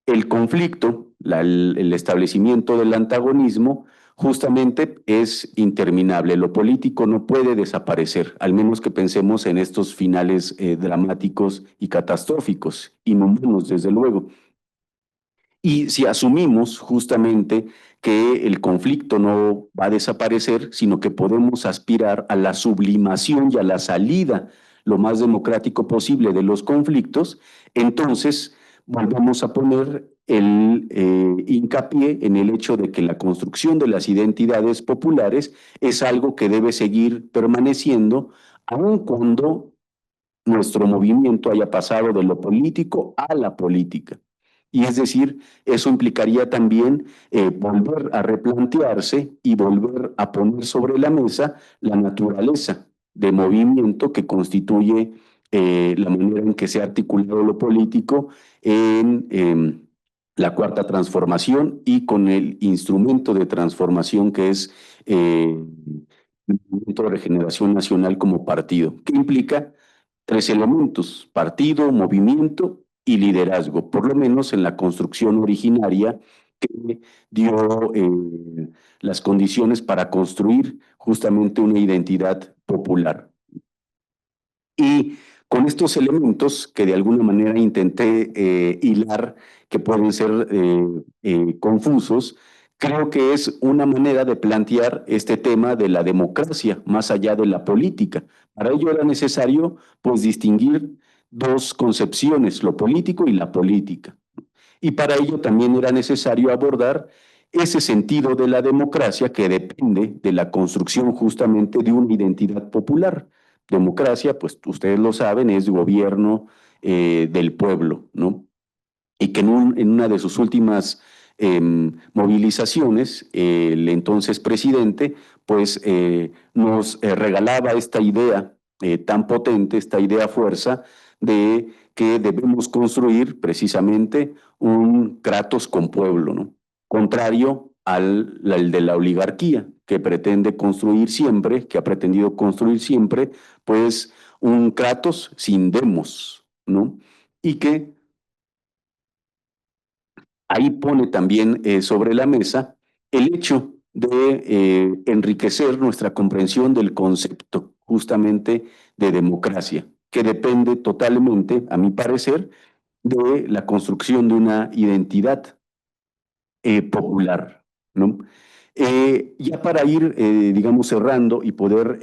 el conflicto, el establecimiento del antagonismo, justamente es interminable. Lo político no puede desaparecer, al menos que pensemos en estos finales dramáticos y catastróficos, inhumanos, desde luego. Y si asumimos justamente que el conflicto no va a desaparecer, sino que podemos aspirar a la sublimación y a la salida lo más democrático posible de los conflictos, entonces volvemos a poner el hincapié en el hecho de que la construcción de las identidades populares es algo que debe seguir permaneciendo, aun cuando nuestro movimiento haya pasado de lo político a la política. Y es decir, eso implicaría también volver a replantearse y volver a poner sobre la mesa la naturaleza de movimiento que constituye la manera en que se ha articulado lo político en la cuarta transformación y con el instrumento de transformación que es el Movimiento de Regeneración Nacional como partido, que implica tres elementos: partido, movimiento y liderazgo, por lo menos en la construcción originaria que dio las condiciones para construir justamente una identidad popular. Y con estos elementos que de alguna manera intenté hilar, que pueden ser confusos, creo que es una manera de plantear este tema de la democracia más allá de la política. Para ello era necesario, pues, distinguir dos concepciones, lo político y la política. Y para ello también era necesario abordar ese sentido de la democracia que depende de la construcción justamente de una identidad popular. Democracia, pues ustedes lo saben, es gobierno del pueblo, ¿no? Y que en una de sus últimas movilizaciones, el entonces presidente, pues nos regalaba esta idea tan potente, esta idea fuerza, de que debemos construir precisamente un Kratos con pueblo, ¿no? Contrario al de la oligarquía, que pretende construir siempre, que ha pretendido construir siempre, pues un Kratos sin demos, ¿no? Y que ahí pone también sobre la mesa el hecho de enriquecer nuestra comprensión del concepto justamente de democracia, que depende totalmente, a mi parecer, de la construcción de una identidad popular, ¿no? Ya para ir, digamos, cerrando y poder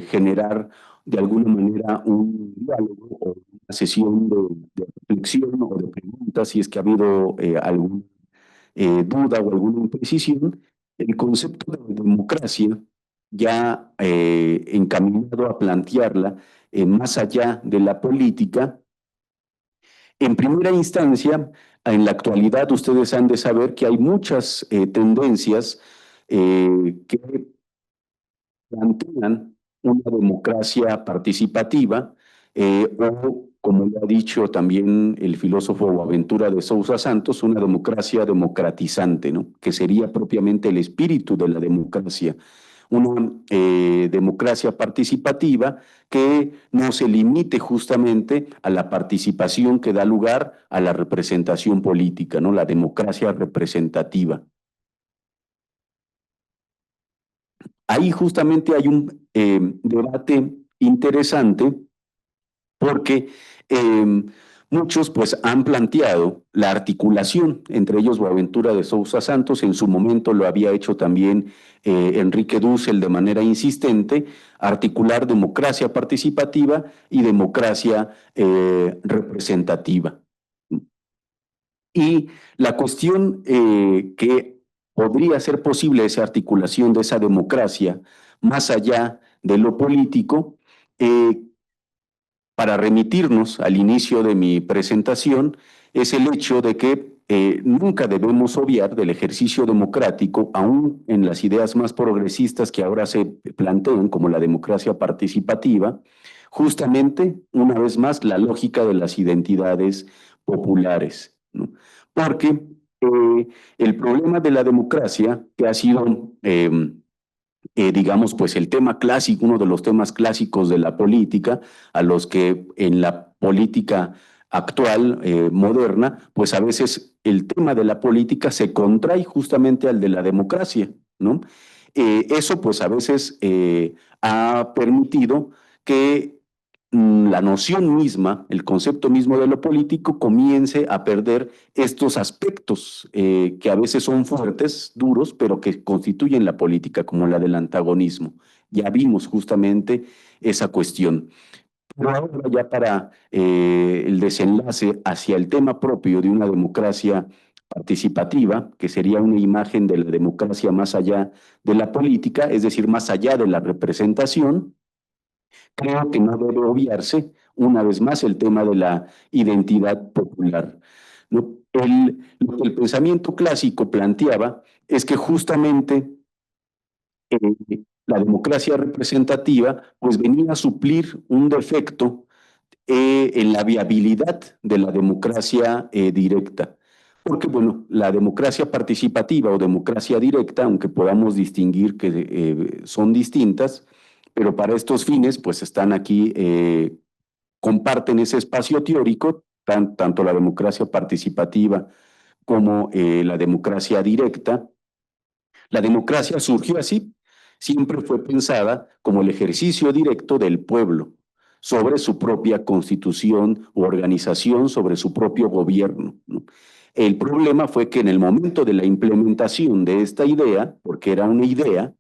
generar de alguna manera un diálogo o una sesión de reflexión o de preguntas, si es que ha habido alguna duda o alguna imprecisión, el concepto de democracia, ya encaminado a plantearla más allá de la política, en primera instancia, en la actualidad ustedes han de saber que hay muchas tendencias que plantean una democracia participativa o, como lo ha dicho también el filósofo Boaventura de Sousa Santos, una democracia democratizante, ¿no? Que sería propiamente el espíritu de la democracia, una democracia participativa que no se limite justamente a la participación que da lugar a la representación política, ¿no? La democracia representativa. Ahí justamente hay un debate interesante porque muchos pues han planteado la articulación, entre ellos Boaventura de Sousa Santos, en su momento lo había hecho también Enrique Dussel de manera insistente, articular democracia participativa y democracia representativa. Y la cuestión que podría ser posible esa articulación de esa democracia más allá de lo político, para remitirnos al inicio de mi presentación, es el hecho de que nunca debemos obviar del ejercicio democrático, aún en las ideas más progresistas que ahora se plantean, como la democracia participativa, justamente, una vez más, la lógica de las identidades populares, ¿no? Porque el problema de la democracia, que ha sido digamos, pues el tema clásico, uno de los temas clásicos de la política, a los que en la política actual, moderna, pues a veces el tema de la política se contrae justamente al de la democracia, ¿no? Eso pues a veces ha permitido que la noción misma, el concepto mismo de lo político comience a perder estos aspectos que a veces son fuertes, duros, pero que constituyen la política, como la del antagonismo. Ya vimos justamente esa cuestión. Pero ahora ya para el desenlace hacia el tema propio de una democracia participativa, que sería una imagen de la democracia más allá de la política, es decir, más allá de la representación, creo que no debe obviarse, una vez más, el tema de la identidad popular. Lo que el pensamiento clásico planteaba es que justamente la democracia representativa pues venía a suplir un defecto en la viabilidad de la democracia directa. Porque, bueno, la democracia participativa o democracia directa, aunque podamos distinguir que son distintas, pero para estos fines, pues están aquí, comparten ese espacio teórico, tanto la democracia participativa como la democracia directa. La democracia surgió así, siempre fue pensada como el ejercicio directo del pueblo sobre su propia constitución u organización, sobre su propio gobierno, ¿no? El problema fue que en el momento de la implementación de esta idea, porque era una idea,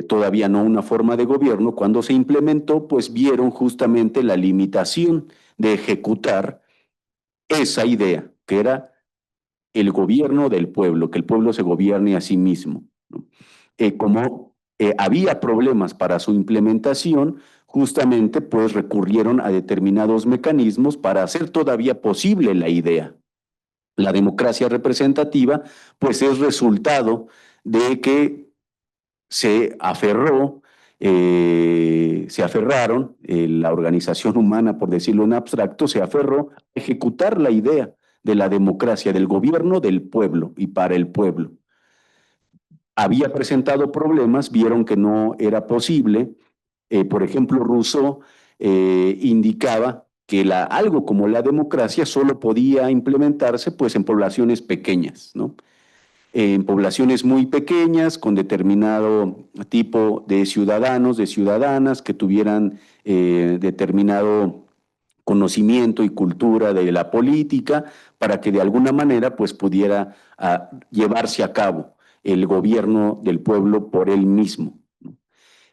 todavía no una forma de gobierno, cuando se implementó, pues vieron justamente la limitación de ejecutar esa idea, que era el gobierno del pueblo, que el pueblo se gobierne a sí mismo, ¿no? Como había problemas para su implementación, justamente pues recurrieron a determinados mecanismos para hacer todavía posible la idea. La democracia representativa pues es resultado de que se aferró, se aferraron, la organización humana, por decirlo en abstracto, se aferró a ejecutar la idea de la democracia, del gobierno del pueblo y para el pueblo. Había presentado problemas, vieron que no era posible. Por ejemplo, Rousseau indicaba que algo como la democracia solo podía implementarse pues en poblaciones pequeñas, ¿no? En poblaciones muy pequeñas, con determinado tipo de ciudadanos, de ciudadanas que tuvieran determinado conocimiento y cultura de la política, para que de alguna manera pues pudiera llevarse a cabo el gobierno del pueblo por él mismo.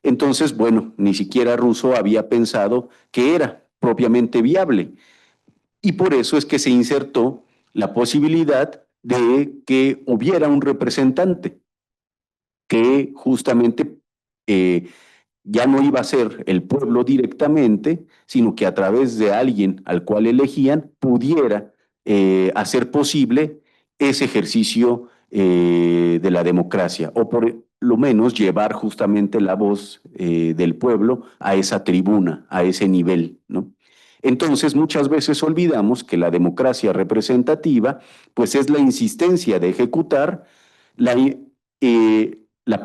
Entonces, bueno, ni siquiera Rousseau había pensado que era propiamente viable, y por eso es que se insertó la posibilidad de que hubiera un representante que justamente ya no iba a ser el pueblo directamente, sino que a través de alguien al cual elegían pudiera hacer posible ese ejercicio de la democracia, o por lo menos llevar justamente la voz del pueblo a esa tribuna, a ese nivel, ¿no? Entonces, muchas veces olvidamos que la democracia representativa, pues es la insistencia de ejecutar la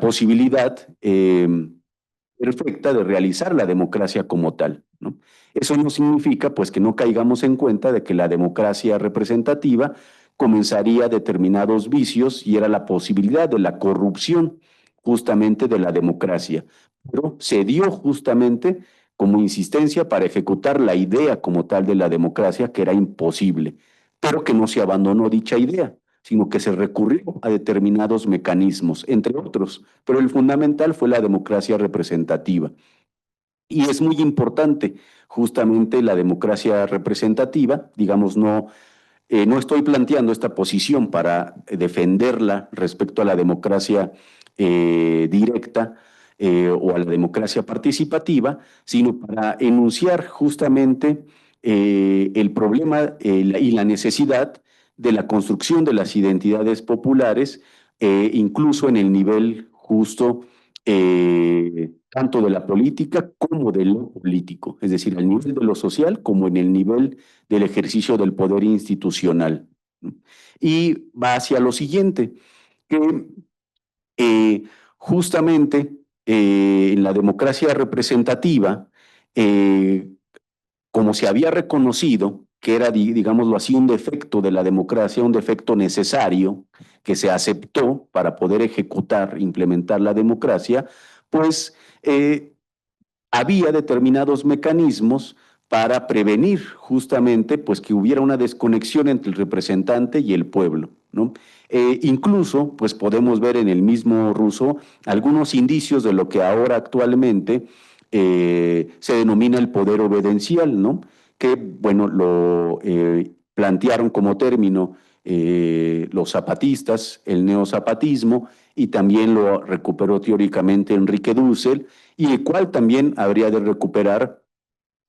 posibilidad perfecta de realizar la democracia como tal, ¿no? Eso no significa, pues, que no caigamos en cuenta de que la democracia representativa comenzaría determinados vicios y era la posibilidad de la corrupción justamente de la democracia, pero se dio justamente como insistencia para ejecutar la idea como tal de la democracia, que era imposible, pero que no se abandonó dicha idea, sino que se recurrió a determinados mecanismos, entre otros, pero el fundamental fue la democracia representativa. Y es muy importante justamente la democracia representativa, digamos, no estoy planteando esta posición para defenderla respecto a la democracia directa o a la democracia participativa, sino para enunciar justamente el problema y la necesidad de la construcción de las identidades populares, incluso en el nivel justo tanto de la política como de lo político, es decir, al nivel de lo social como en el nivel del ejercicio del poder institucional. Y va hacia lo siguiente, que justamente en la democracia representativa, eh, como se había reconocido que era, digámoslo así, un defecto de la democracia, un defecto necesario que se aceptó para poder ejecutar, implementar la democracia, pues había determinados mecanismos para prevenir justamente pues, que hubiera una desconexión entre el representante y el pueblo, ¿no? Incluso, pues podemos ver en el mismo Rousseau algunos indicios de lo que ahora actualmente se denomina el poder obedencial, ¿no? Que, bueno, lo plantearon como término los zapatistas, el neozapatismo, y también lo recuperó teóricamente Enrique Dussel, y el cual también habría de recuperar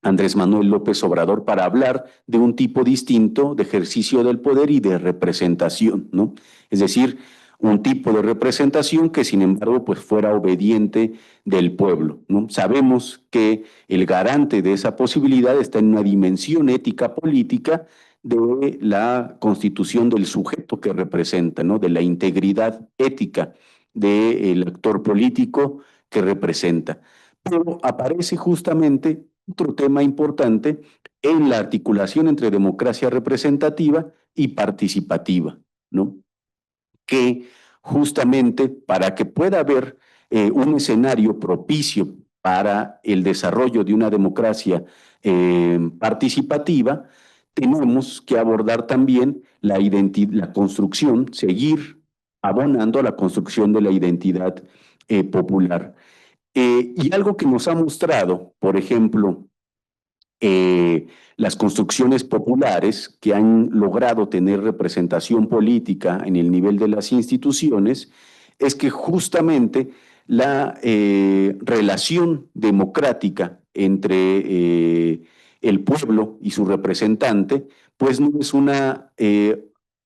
Andrés Manuel López Obrador para hablar de un tipo distinto de ejercicio del poder y de representación, ¿no? Es decir, un tipo de representación que sin embargo pues fuera obediente del pueblo, ¿no? Sabemos que el garante de esa posibilidad está en una dimensión ética política de la constitución del sujeto que representa, ¿no? De la integridad ética del actor político que representa. Pero aparece justamente otro tema importante en la articulación entre democracia representativa y participativa, ¿no? Que justamente para que pueda haber un escenario propicio para el desarrollo de una democracia participativa, tenemos que abordar también la construcción, seguir abonando a la construcción de la identidad popular. Y algo que nos ha mostrado, por ejemplo, las construcciones populares que han logrado tener representación política en el nivel de las instituciones, es que justamente la relación democrática entre el pueblo y su representante, pues no es una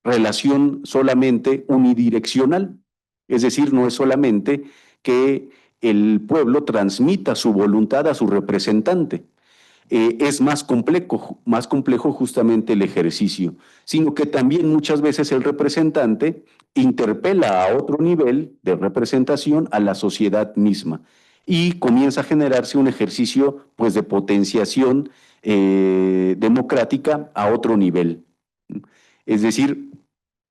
relación solamente unidireccional, es decir, no es solamente que el pueblo transmita su voluntad a su representante, es más complejo justamente el ejercicio, sino que también muchas veces el representante interpela a otro nivel de representación a la sociedad misma y comienza a generarse un ejercicio pues de potenciación democrática a otro nivel. Es decir,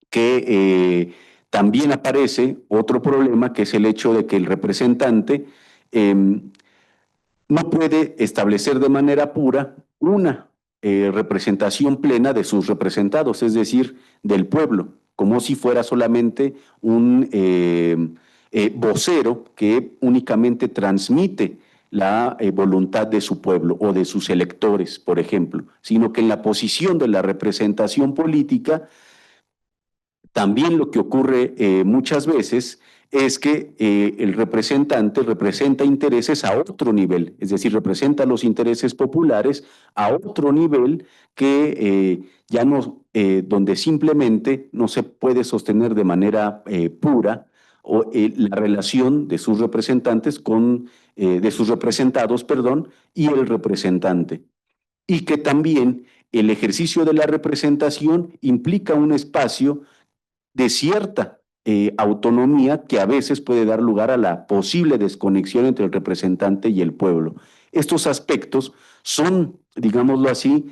que también aparece otro problema que es el hecho de que el representante no puede establecer de manera pura una representación plena de sus representados, es decir, del pueblo, como si fuera solamente un vocero que únicamente transmite la voluntad de su pueblo o de sus electores, por ejemplo, sino que en la posición de la representación política también lo que ocurre muchas veces es que el representante representa intereses a otro nivel, es decir, representa los intereses populares a otro nivel que ya no, donde simplemente no se puede sostener de manera pura la relación de sus representantes de sus representados, perdón, y el representante. Y que también el ejercicio de la representación implica un espacio de cierta autonomía que a veces puede dar lugar a la posible desconexión entre el representante y el pueblo. Estos aspectos son, digámoslo así,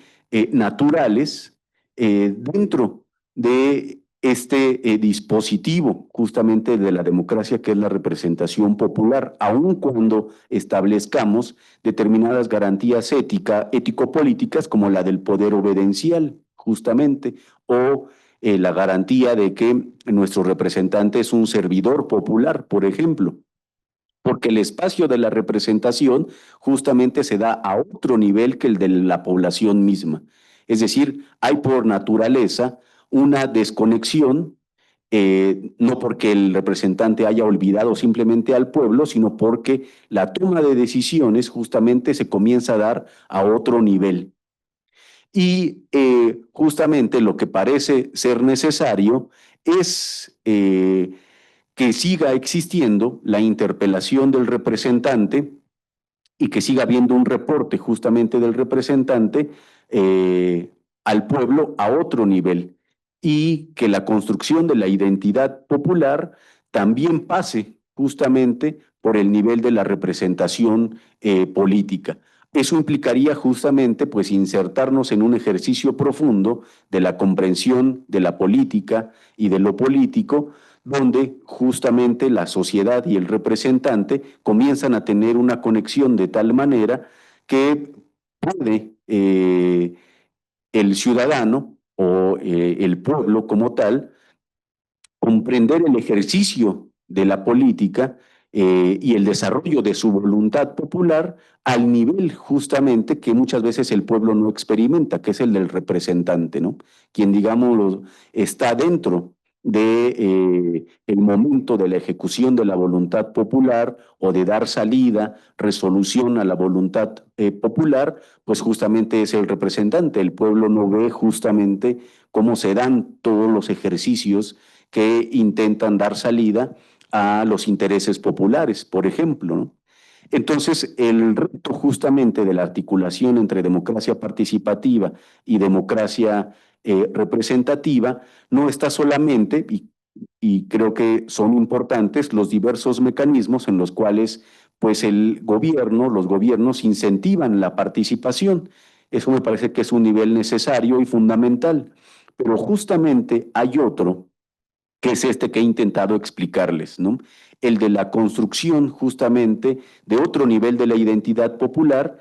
naturales dentro de este dispositivo justamente de la democracia que es la representación popular, aun cuando establezcamos determinadas garantías ético-políticas como la del poder obedencial, justamente, o la garantía de que nuestro representante es un servidor popular, por ejemplo, porque el espacio de la representación justamente se da a otro nivel que el de la población misma. Es decir, hay por naturaleza una desconexión, no porque el representante haya olvidado simplemente al pueblo, sino porque la toma de decisiones justamente se comienza a dar a otro nivel. Y justamente lo que parece ser necesario es que siga existiendo la interpelación del representante y que siga habiendo un reporte justamente del representante al pueblo a otro nivel y que la construcción de la identidad popular también pase justamente por el nivel de la representación política. Eso implicaría justamente pues insertarnos en un ejercicio profundo de la comprensión de la política y de lo político, donde justamente la sociedad y el representante comienzan a tener una conexión de tal manera que puede el ciudadano o el pueblo como tal comprender el ejercicio de la política y el desarrollo de su voluntad popular al nivel justamente que muchas veces el pueblo no experimenta, que es el del representante, ¿no? Quien, digamos, está dentro de el momento de la ejecución de la voluntad popular o de dar salida, resolución a la voluntad popular, pues justamente es el representante. El pueblo no ve justamente cómo se dan todos los ejercicios que intentan dar salida a los intereses populares, por ejemplo, ¿no? Entonces, el reto justamente de la articulación entre democracia participativa y democracia representativa no está solamente, y creo que son importantes los diversos mecanismos en los cuales pues los gobiernos incentivan la participación. Eso me parece que es un nivel necesario y fundamental. Pero justamente hay otro, que es este que he intentado explicarles, ¿no? El de la construcción justamente de otro nivel de la identidad popular,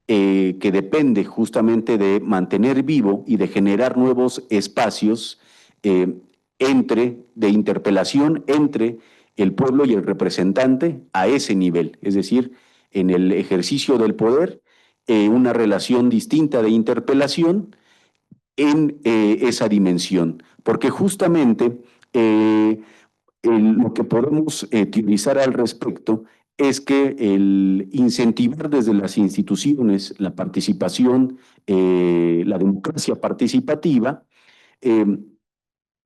que depende justamente de mantener vivo y de generar nuevos espacios eh, de interpelación entre el pueblo y el representante a ese nivel, es decir, en el ejercicio del poder, una relación distinta de interpelación en esa dimensión, porque justamente lo que podemos teorizar al respecto es que el incentivar desde las instituciones la participación, la democracia participativa, eh,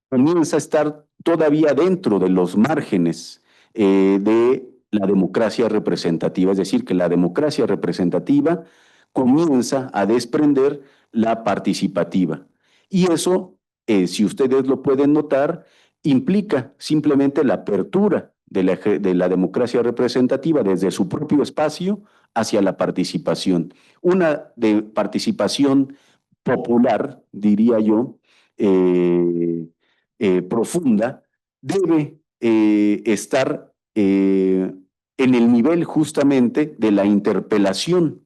comienza a estar todavía dentro de los márgenes de la democracia representativa, es decir, que la democracia representativa comienza a desprender la participativa. Y eso, si ustedes lo pueden notar, implica simplemente la apertura de la democracia representativa desde su propio espacio hacia la participación. Una de participación popular, diría yo, profunda, debe estar en el nivel justamente de la interpelación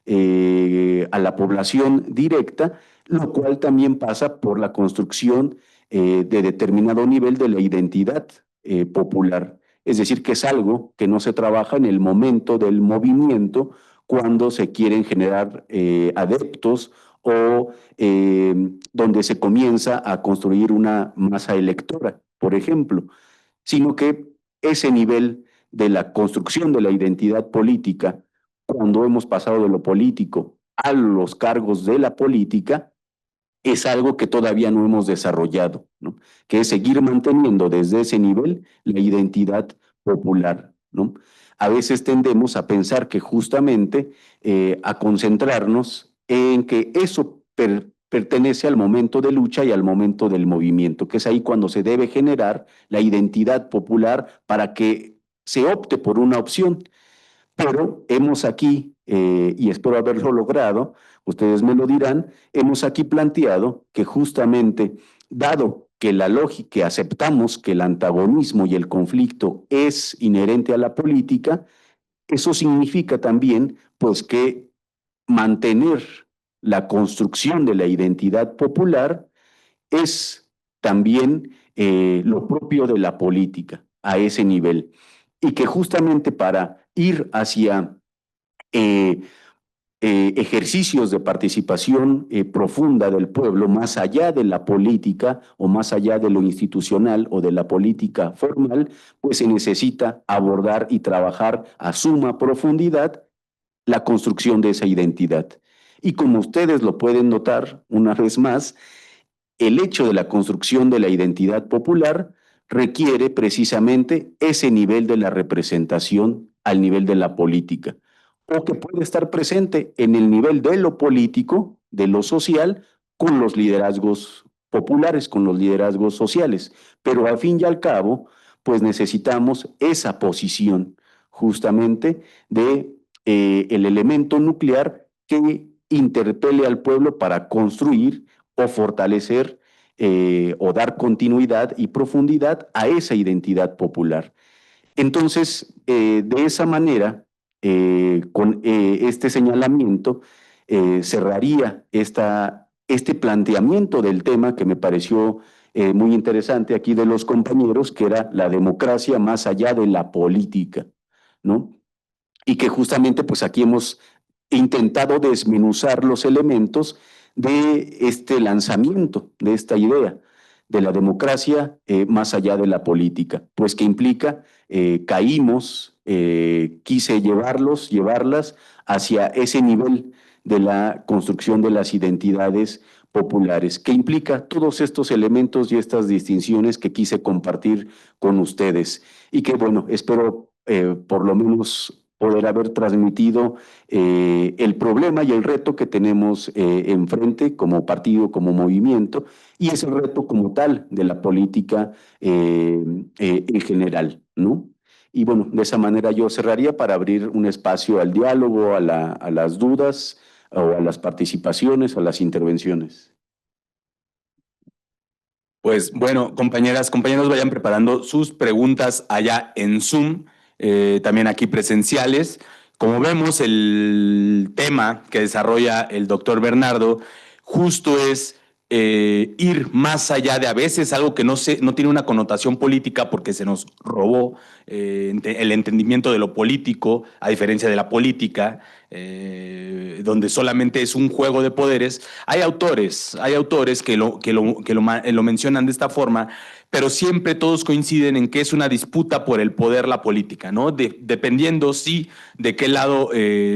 a la población directa, lo cual también pasa por la construcción de determinado nivel de la identidad popular. Es decir, que es algo que no se trabaja en el momento del movimiento cuando se quieren generar adeptos o donde se comienza a construir una masa electora, por ejemplo, sino que ese nivel de la construcción de la identidad política, cuando hemos pasado de lo político a los cargos de la política, es algo que todavía no hemos desarrollado, ¿no? Que es seguir manteniendo desde ese nivel la identidad popular, ¿no? A veces tendemos a pensar que justamente a concentrarnos en que eso pertenece al momento de lucha y al momento del movimiento, que es ahí cuando se debe generar la identidad popular para que se opte por una opción. Pero hemos aquí, y espero haberlo logrado, ustedes me lo dirán, hemos aquí planteado que justamente, dado que la lógica, que aceptamos que el antagonismo y el conflicto es inherente a la política, eso significa también, pues, que mantener la construcción de la identidad popular es también lo propio de la política a ese nivel. Y que justamente para ir hacia eh, ejercicios de participación profunda del pueblo, más allá de la política o más allá de lo institucional o de la política formal, pues se necesita abordar y trabajar a suma profundidad la construcción de esa identidad. Y como ustedes lo pueden notar una vez más, el hecho de la construcción de la identidad popular requiere precisamente ese nivel de la representación al nivel de la política, o que puede estar presente en el nivel de lo político, de lo social, con los liderazgos populares, con los liderazgos sociales. Pero al fin y al cabo, pues necesitamos esa posición justamente de el elemento nuclear que interpele al pueblo para construir o fortalecer o dar continuidad y profundidad a esa identidad popular. Entonces, de esa manera, con este señalamiento, cerraría este planteamiento del tema que me pareció muy interesante aquí de los compañeros, que era la democracia más allá de la política, ¿no? Y que justamente pues aquí hemos intentado desmenuzar los elementos de este lanzamiento, de esta idea de la democracia más allá de la política, pues que implica, quise llevarlas hacia ese nivel de la construcción de las identidades populares, que implica todos estos elementos y estas distinciones que quise compartir con ustedes y que, bueno, espero por lo menos poder haber transmitido el problema y el reto que tenemos enfrente como partido, como movimiento, y ese reto como tal de la política en general, ¿no? Y bueno, de esa manera yo cerraría para abrir un espacio al diálogo, a las dudas o a las participaciones, a las intervenciones. Pues bueno, compañeras, compañeros, vayan preparando sus preguntas allá en Zoom, también aquí presenciales. Como vemos, el tema que desarrolla el doctor Bernardo justo es ir más allá de a veces algo que no tiene una connotación política porque se nos robó el entendimiento de lo político, a diferencia de la política, donde solamente es un juego de poderes. Hay autores que lo mencionan de esta forma, pero siempre todos coinciden en que es una disputa por el poder, la política, ¿no? Dependiendo, sí, de qué lado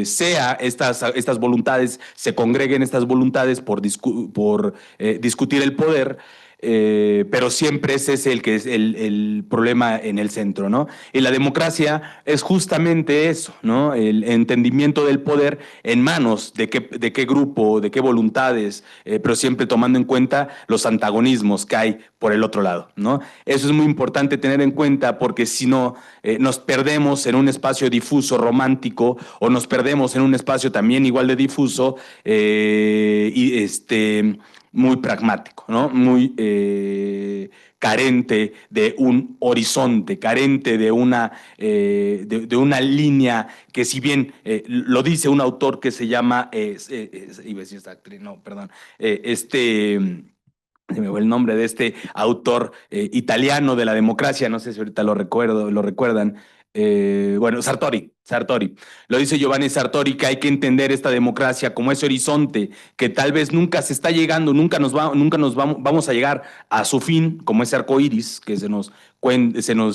sea estas voluntades, se congreguen estas voluntades por discutir el poder. Pero siempre ese es el que es el problema en el centro, ¿no? Y la democracia es justamente eso, ¿no? El entendimiento del poder en manos de qué grupo, de qué voluntades, pero siempre tomando en cuenta los antagonismos que hay por el otro lado, ¿no? Eso es muy importante tener en cuenta porque si no, nos perdemos en un espacio difuso, romántico, o nos perdemos en un espacio también igual de difuso muy pragmático, ¿no? Muy carente de un horizonte, carente de una línea que si bien lo dice un autor que se llama, iba a decir esta actriz, no, perdón, se me fue el nombre de este autor italiano de la democracia, no sé si ahorita lo recuerdan. Bueno, Sartori. Lo dice Giovanni Sartori que hay que entender esta democracia como ese horizonte que tal vez nunca se está llegando, nunca nos vamos a llegar a su fin, como ese arco iris que se nos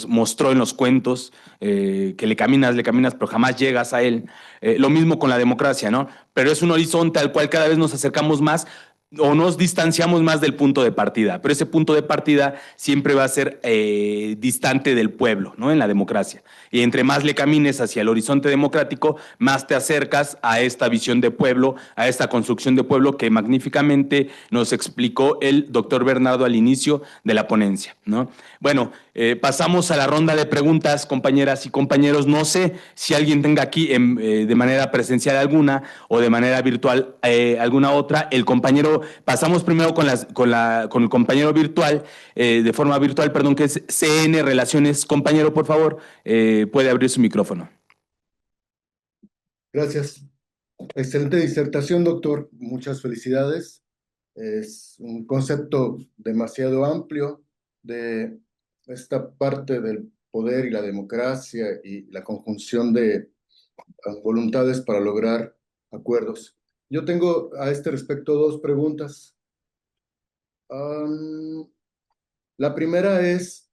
mostró en los cuentos, que le caminas, pero jamás llegas a él. Lo mismo con la democracia, ¿no? Pero es un horizonte al cual cada vez nos acercamos más o nos distanciamos más del punto de partida, pero ese punto de partida siempre va a ser distante del pueblo, ¿no? En la democracia. Y entre más le camines hacia el horizonte democrático, más te acercas a esta visión de pueblo, a esta construcción de pueblo que magníficamente nos explicó el doctor Bernardo al inicio de la ponencia, ¿no? Bueno, pasamos a la ronda de preguntas, compañeras y compañeros. No sé si alguien tenga aquí de manera presencial alguna o de manera virtual alguna otra. Pasamos primero con el compañero virtual, de forma virtual, perdón, que es CN Relaciones. Compañero, por favor, puede abrir su micrófono. Gracias. Excelente disertación, doctor. Muchas felicidades. Es un concepto demasiado amplio de esta parte del poder y la democracia y la conjunción de voluntades para lograr acuerdos. Yo tengo a este respecto dos preguntas. La primera es,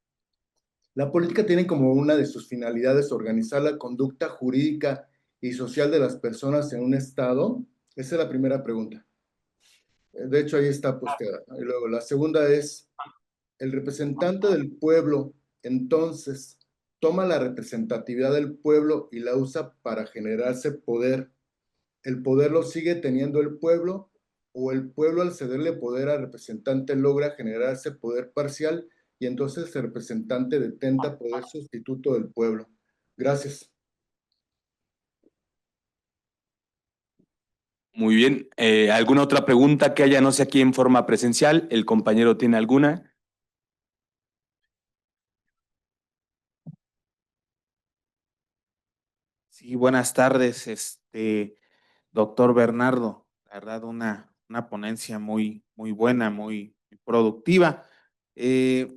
la política tiene como una de sus finalidades organizar la conducta jurídica y social de las personas en un estado. Esa es la primera pregunta. De hecho, ahí está posteada. Y luego, la segunda es, el representante del pueblo, entonces, toma la representatividad del pueblo y la usa para generarse poder. ¿El poder lo sigue teniendo el pueblo o el pueblo al cederle poder al representante logra generarse poder parcial y entonces el representante detenta poder sustituto del pueblo? Gracias. Muy bien. ¿Alguna otra pregunta que haya, no sé, aquí en forma presencial? ¿El compañero tiene alguna? Sí, buenas tardes, doctor Bernardo. La verdad, una ponencia muy buena, muy productiva. Eh,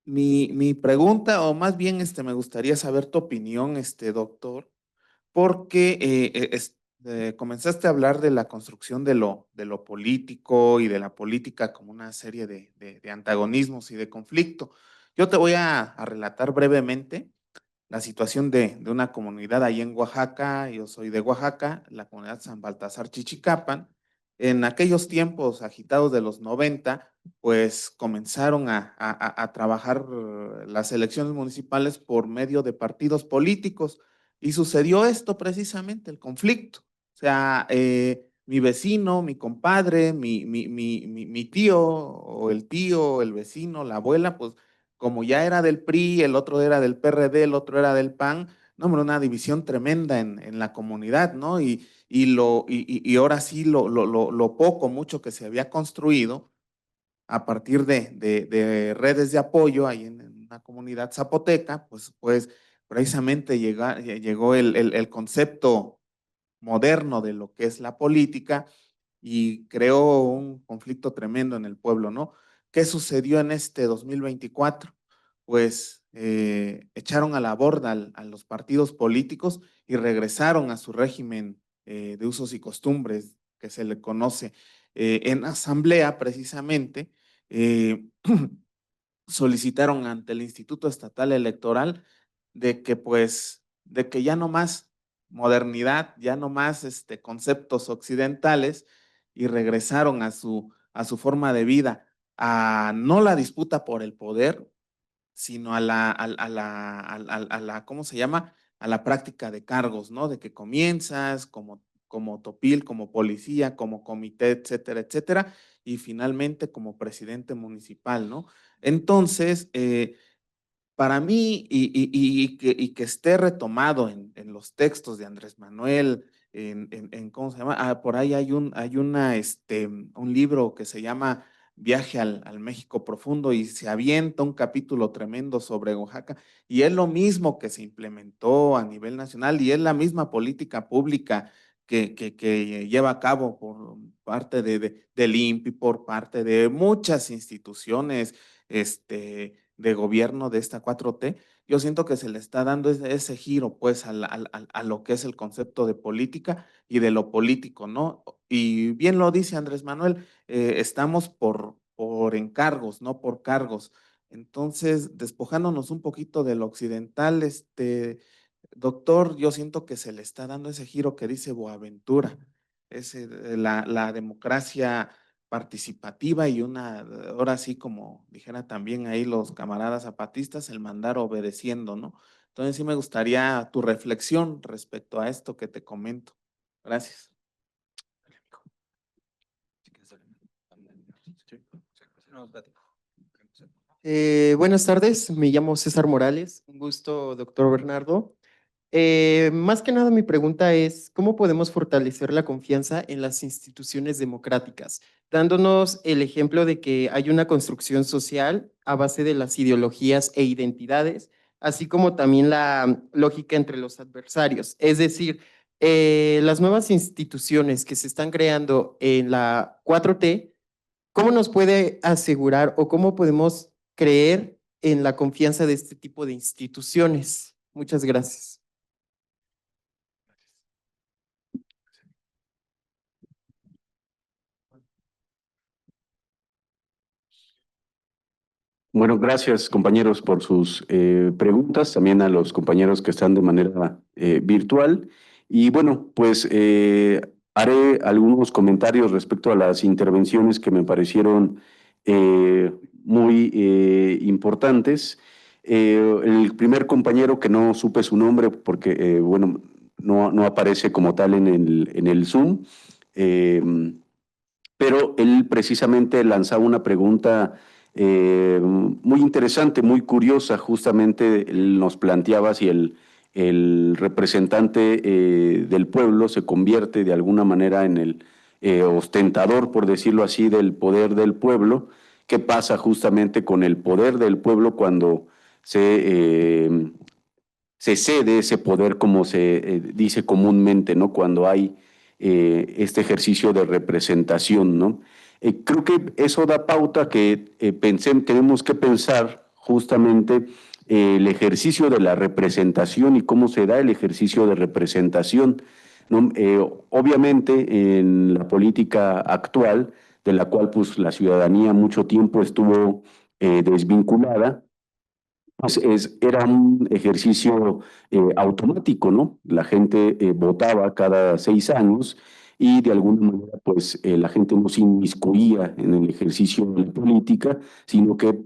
mi pregunta, o más bien, me gustaría saber tu opinión, doctor, porque comenzaste a hablar de la construcción de lo político y de la política como una serie de antagonismos y de conflicto. Yo te voy a relatar brevemente la situación de una comunidad ahí en Oaxaca. Yo soy de Oaxaca, la comunidad San Baltasar Chichicapan. En aquellos tiempos agitados de los 90, pues comenzaron a trabajar las elecciones municipales por medio de partidos políticos. Y sucedió esto precisamente, el conflicto. O sea, mi vecino, mi compadre, mi tío, o el tío, el vecino, la abuela, pues como ya era del PRI, el otro era del PRD, el otro era del PAN, no, hombre, una división tremenda en la comunidad, ¿no? Y ahora sí, lo poco, mucho que se había construido a partir de redes de apoyo ahí en una comunidad zapoteca, pues precisamente llegó el concepto moderno de lo que es la política y creó un conflicto tremendo en el pueblo, ¿no? ¿Qué sucedió en este 2024? Pues echaron a la borda a los partidos políticos y regresaron a su régimen de usos y costumbres que se le conoce en asamblea precisamente. eh, Solicitaron ante el Instituto Estatal Electoral de que ya no más modernidad, ya no más conceptos occidentales y regresaron a su forma de vida, a no la disputa por el poder, sino ¿cómo se llama? A la práctica de cargos, ¿no? De que comienzas como topil, como policía, como comité, etcétera, etcétera, y finalmente como presidente municipal, ¿no? Entonces, para mí, y que esté retomado en los textos de Andrés Manuel, ¿cómo se llama? Por ahí un libro que se llama Viaje al México Profundo y se avienta un capítulo tremendo sobre Oaxaca y es lo mismo que se implementó a nivel nacional y es la misma política pública que lleva a cabo por parte del INPI, por parte de muchas instituciones, de gobierno de esta 4T, yo siento que se le está dando ese giro pues a lo que es el concepto de política y de lo político, ¿no? Y bien lo dice Andrés Manuel, estamos por encargos, no por cargos. Entonces, despojándonos un poquito de lo occidental, doctor, yo siento que se le está dando ese giro que dice Boaventura, la democracia participativa y ahora sí como dijera también ahí los camaradas zapatistas, el mandar obedeciendo, ¿no? Entonces sí me gustaría tu reflexión respecto a esto que te comento. Gracias. Buenas tardes, me llamo César Morales. Un gusto, doctor Bernardo. Más que nada mi pregunta es, ¿cómo podemos fortalecer la confianza en las instituciones democráticas? Dándonos el ejemplo de que hay una construcción social a base de las ideologías e identidades, así como también la lógica entre los adversarios. Es decir, las nuevas instituciones que se están creando en la 4T, ¿cómo nos puede asegurar o cómo podemos creer en la confianza de este tipo de instituciones? Muchas gracias. Bueno, gracias compañeros por sus preguntas, también a los compañeros que están de manera virtual. Y bueno, pues haré algunos comentarios respecto a las intervenciones que me parecieron muy importantes. El primer compañero que no supe su nombre porque, bueno, no aparece como tal en el Zoom, eh, pero él precisamente lanzaba una pregunta muy interesante, muy curiosa. Justamente él nos planteaba si el representante del pueblo se convierte de alguna manera en el ostentador, por decirlo así, del poder del pueblo. ¿Qué pasa justamente con el poder del pueblo cuando se cede ese poder, como se dice comúnmente, ¿no? Cuando hay este ejercicio de representación, ¿no? Creo que eso da pauta que tenemos que pensar justamente el ejercicio de la representación y cómo se da el ejercicio de representación, ¿no? Obviamente en la política actual, de la cual pues la ciudadanía mucho tiempo estuvo desvinculada, pues era un ejercicio automático, ¿no? La gente votaba cada 6 años y de alguna manera, pues la gente no se inmiscuía en el ejercicio de la política, sino que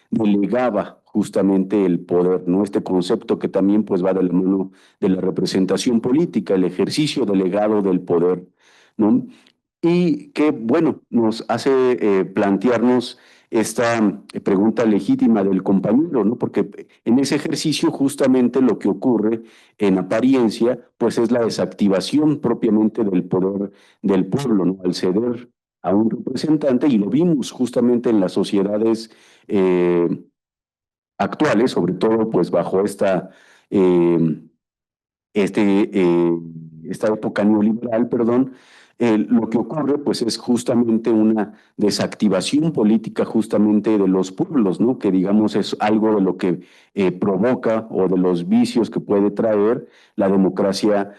delegaba justamente el poder, ¿no? Este concepto que también pues va de la mano de la representación política, el ejercicio delegado del poder, ¿no? Y que, bueno, nos hace plantearnos esta pregunta legítima del compañero, ¿no? Porque en ese ejercicio justamente lo que ocurre en apariencia, pues es la desactivación propiamente del poder del pueblo, ¿no? Al ceder a un representante, y lo vimos justamente en las sociedades actuales, sobre todo pues bajo eh, este, esta época neoliberal, perdón, lo que ocurre pues es justamente una desactivación política justamente de los pueblos, ¿no? Que digamos es algo de lo que provoca o de los vicios que puede traer la democracia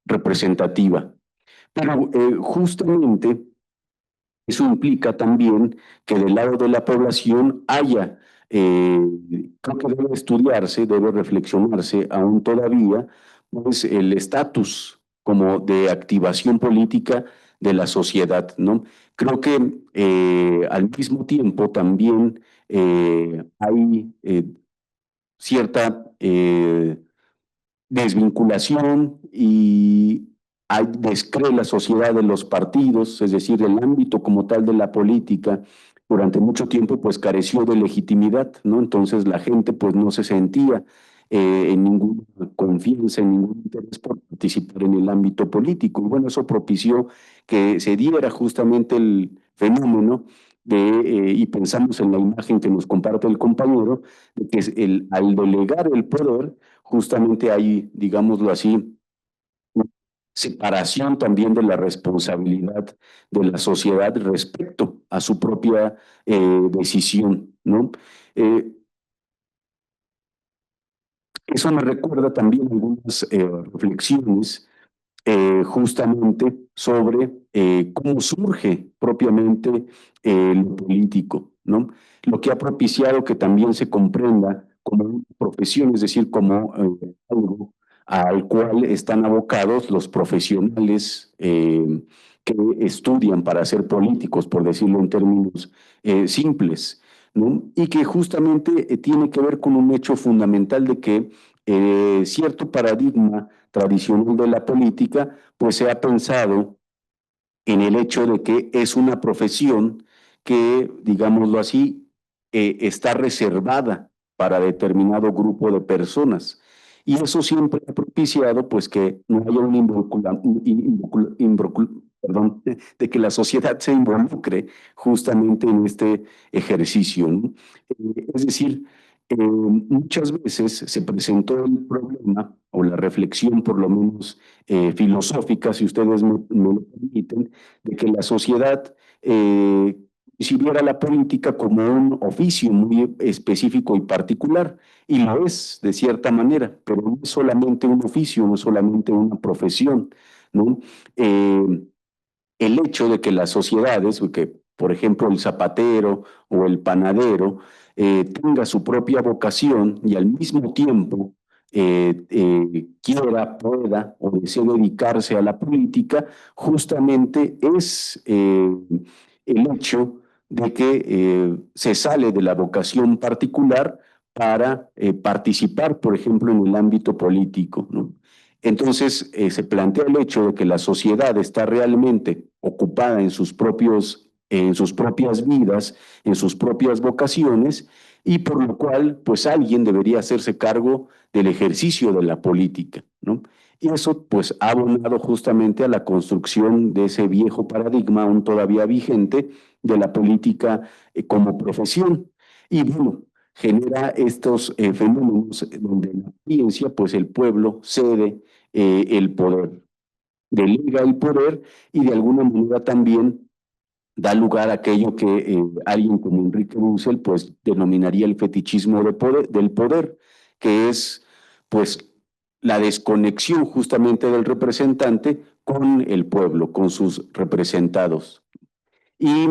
representativa. Pero justamente eso implica también que del lado de la población haya, creo que debe estudiarse, debe reflexionarse aún todavía, pues el estatus como de activación política de la sociedad, ¿no? Creo que al mismo tiempo también hay cierta desvinculación y descree la sociedad de los partidos, es decir, el ámbito como tal de la política, durante mucho tiempo pues careció de legitimidad, ¿no? Entonces la gente pues no se sentía en ninguna confianza, en ningún interés por participar en el ámbito político. Y bueno, eso propició que se diera justamente el fenómeno y pensamos en la imagen que nos comparte el compañero, de que al delegar el poder, justamente hay, digámoslo así, separación también de la responsabilidad de la sociedad respecto a su propia decisión, ¿no? Eh, Eso me recuerda también algunas reflexiones justamente sobre cómo surge propiamente lo político, ¿no? Lo que ha propiciado que también se comprenda como una profesión, es decir, como algo al cual están abocados los profesionales que estudian para ser políticos, por decirlo en términos simples, ¿no? Y que justamente tiene que ver con un hecho fundamental de que cierto paradigma tradicional de la política, pues se ha pensado en el hecho de que es una profesión que, digámoslo así, está reservada para determinado grupo de personas. Y eso siempre ha propiciado pues que no haya perdón, de que la sociedad se involucre justamente en este ejercicio, ¿no? Es decir, muchas veces se presentó el problema o la reflexión, por lo menos filosófica, si ustedes me lo permiten, de que la sociedad viera la política como un oficio muy específico y particular, y lo es de cierta manera, pero no es solamente un oficio, no es solamente una profesión, ¿no? El hecho de que las sociedades, que por ejemplo el zapatero o el panadero, tenga su propia vocación y al mismo tiempo quiera, pueda o desee dedicarse a la política, justamente es el hecho de que se sale de la vocación particular para participar, por ejemplo, en el ámbito político, ¿no? Entonces, se plantea el hecho de que la sociedad está realmente ocupada en sus propias vidas, en sus propias vocaciones, y por lo cual, pues alguien debería hacerse cargo del ejercicio de la política, ¿no? Y eso, pues, ha abonado justamente a la construcción de ese viejo paradigma, aún todavía vigente, de la política como profesión. Y bueno, genera estos fenómenos donde en la ciencia, pues el pueblo cede el poder, delega el poder y de alguna manera también da lugar a aquello que alguien como Enrique Dussel pues denominaría el fetichismo del poder, que es pues la desconexión justamente del representante con el pueblo, con sus representados. Y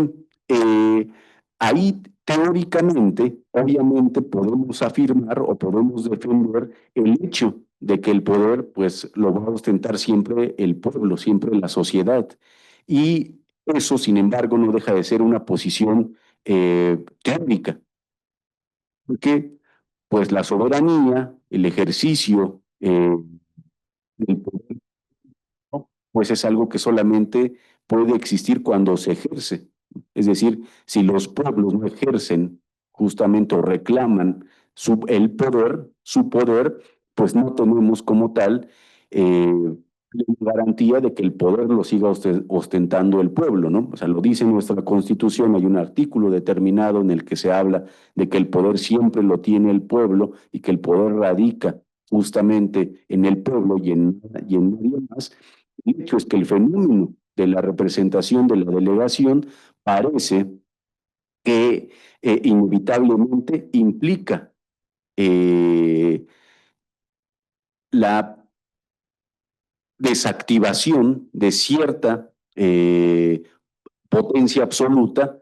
ahí teóricamente, obviamente podemos afirmar o podemos defender el hecho de que el poder pues lo va a ostentar siempre el pueblo, siempre la sociedad. Y eso, sin embargo, no deja de ser una posición teórica. porque pues la soberanía, el ejercicio del poder, ¿no? Pues es algo que solamente puede existir cuando se ejerce. Es decir, si los pueblos no ejercen justamente o reclaman su poder, pues no tenemos como tal garantía de que el poder lo siga ostentando el pueblo, ¿no? O sea, lo dice nuestra Constitución, hay un artículo determinado en el que se habla de que el poder siempre lo tiene el pueblo y que el poder radica justamente en el pueblo y en nadie más. El hecho es que el fenómeno de la representación de la delegación parece que inevitablemente implica la desactivación de cierta potencia absoluta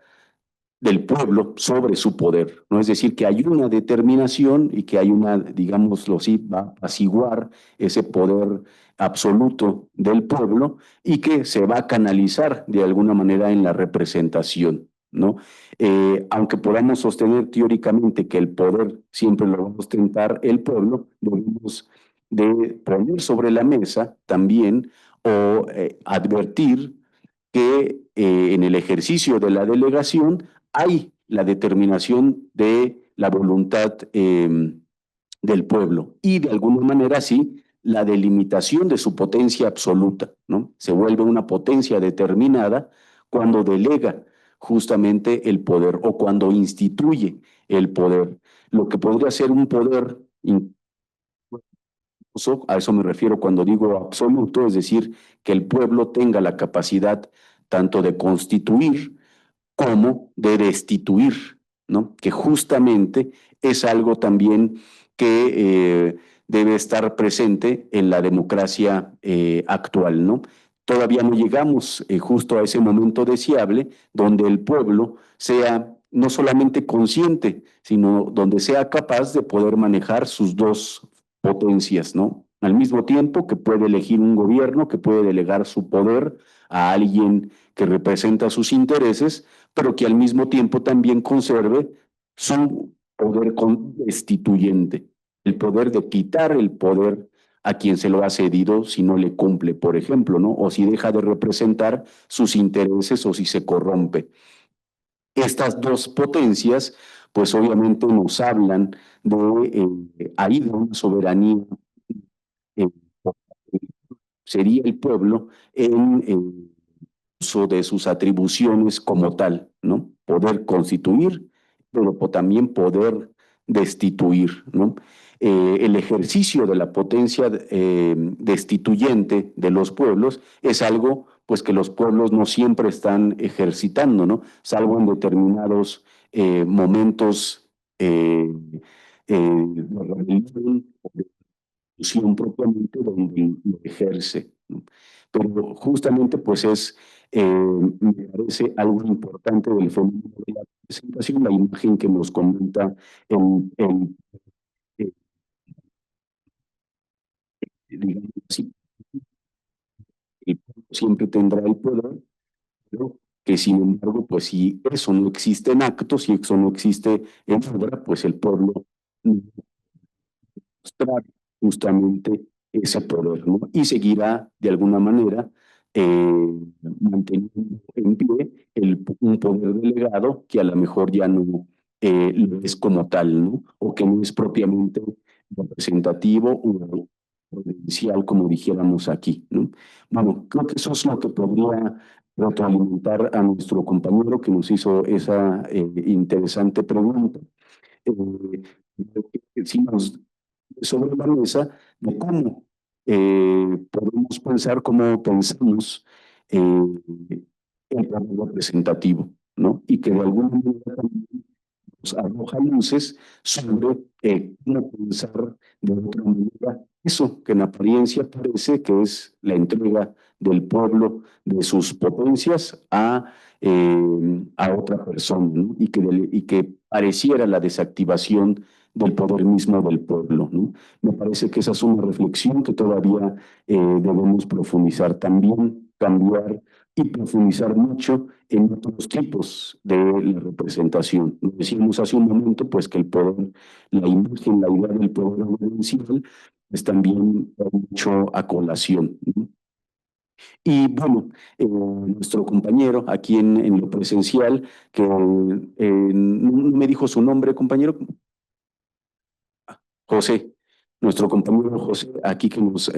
del pueblo sobre su poder, ¿no? Es decir, que hay una determinación y que hay una, digámoslo así, va a apaciguar ese poder absoluto del pueblo y que se va a canalizar de alguna manera en la representación, ¿no? Aunque podamos sostener teóricamente que el poder siempre lo va a ostentar el pueblo, debemos de poner sobre la mesa también o advertir que en el ejercicio de la delegación hay la determinación de la voluntad del pueblo y de alguna manera sí la delimitación de su potencia absoluta, ¿no? Se vuelve una potencia determinada cuando delega justamente el poder o cuando instituye el poder. Lo que podría ser un poder, a eso me refiero cuando digo absoluto, es decir, que el pueblo tenga la capacidad tanto de constituir como de destituir, ¿no? Que justamente es algo también que debe estar presente en la democracia actual, ¿no? Todavía no llegamos justo a ese momento deseable donde el pueblo sea no solamente consciente, sino donde sea capaz de poder manejar sus dos potencias, ¿no? Al mismo tiempo que puede elegir un gobierno, que puede delegar su poder a alguien que representa sus intereses, pero que al mismo tiempo también conserve su poder destituyente, el poder de quitar el poder a quien se lo ha cedido si no le cumple, por ejemplo, ¿no? O si deja de representar sus intereses o si se corrompe. Estas dos potencias, pues obviamente nos hablan de ahí de una soberanía, eh, sería el pueblo en uso de sus atribuciones como tal, ¿no? Poder constituir, pero también poder destituir, ¿no? El ejercicio de la potencia destituyente de los pueblos es algo, pues, que los pueblos no siempre están ejercitando, ¿no? Salvo en determinados momentos de rebelión o de discusión propiamente donde lo ejerce, ¿no? Pero justamente pues me parece algo importante del fenómeno de la presentación, la imagen que nos comenta eh, digamos así, el pueblo siempre tendrá el poder, pero que sin embargo, pues si eso no existe en actos, si eso no existe en obra, pues el pueblo no mostrar justamente ese poder, ¿no? Y seguirá de alguna manera manteniendo en pie un poder delegado que a lo mejor ya no lo es como tal, ¿no? O que no es propiamente representativo o provincial, como dijéramos aquí, ¿no? Bueno, creo que eso es lo que podría retroalimentar a nuestro compañero que nos hizo esa interesante pregunta. Si nos sobre la mesa de cómo podemos pensar, cómo pensamos el poder representativo, ¿no? Y que de alguna manera también nos arroja luces sobre cómo pensar de otra manera eso que en apariencia parece que es la entrega del pueblo de sus potencias a otra persona, ¿no? Y que pareciera la desactivación del poder mismo del pueblo, ¿no? Me parece que esa es una reflexión que todavía debemos profundizar también cambiar y profundizar mucho en otros tipos de la representación. Lo decíamos hace un momento, pues que el poder, la imagen, la idea del poder evidencial, pues también da mucho a colación, ¿no? Y bueno, nuestro compañero aquí en lo presencial, que no me dijo su nombre, compañero, José, nuestro compañero José, aquí que nos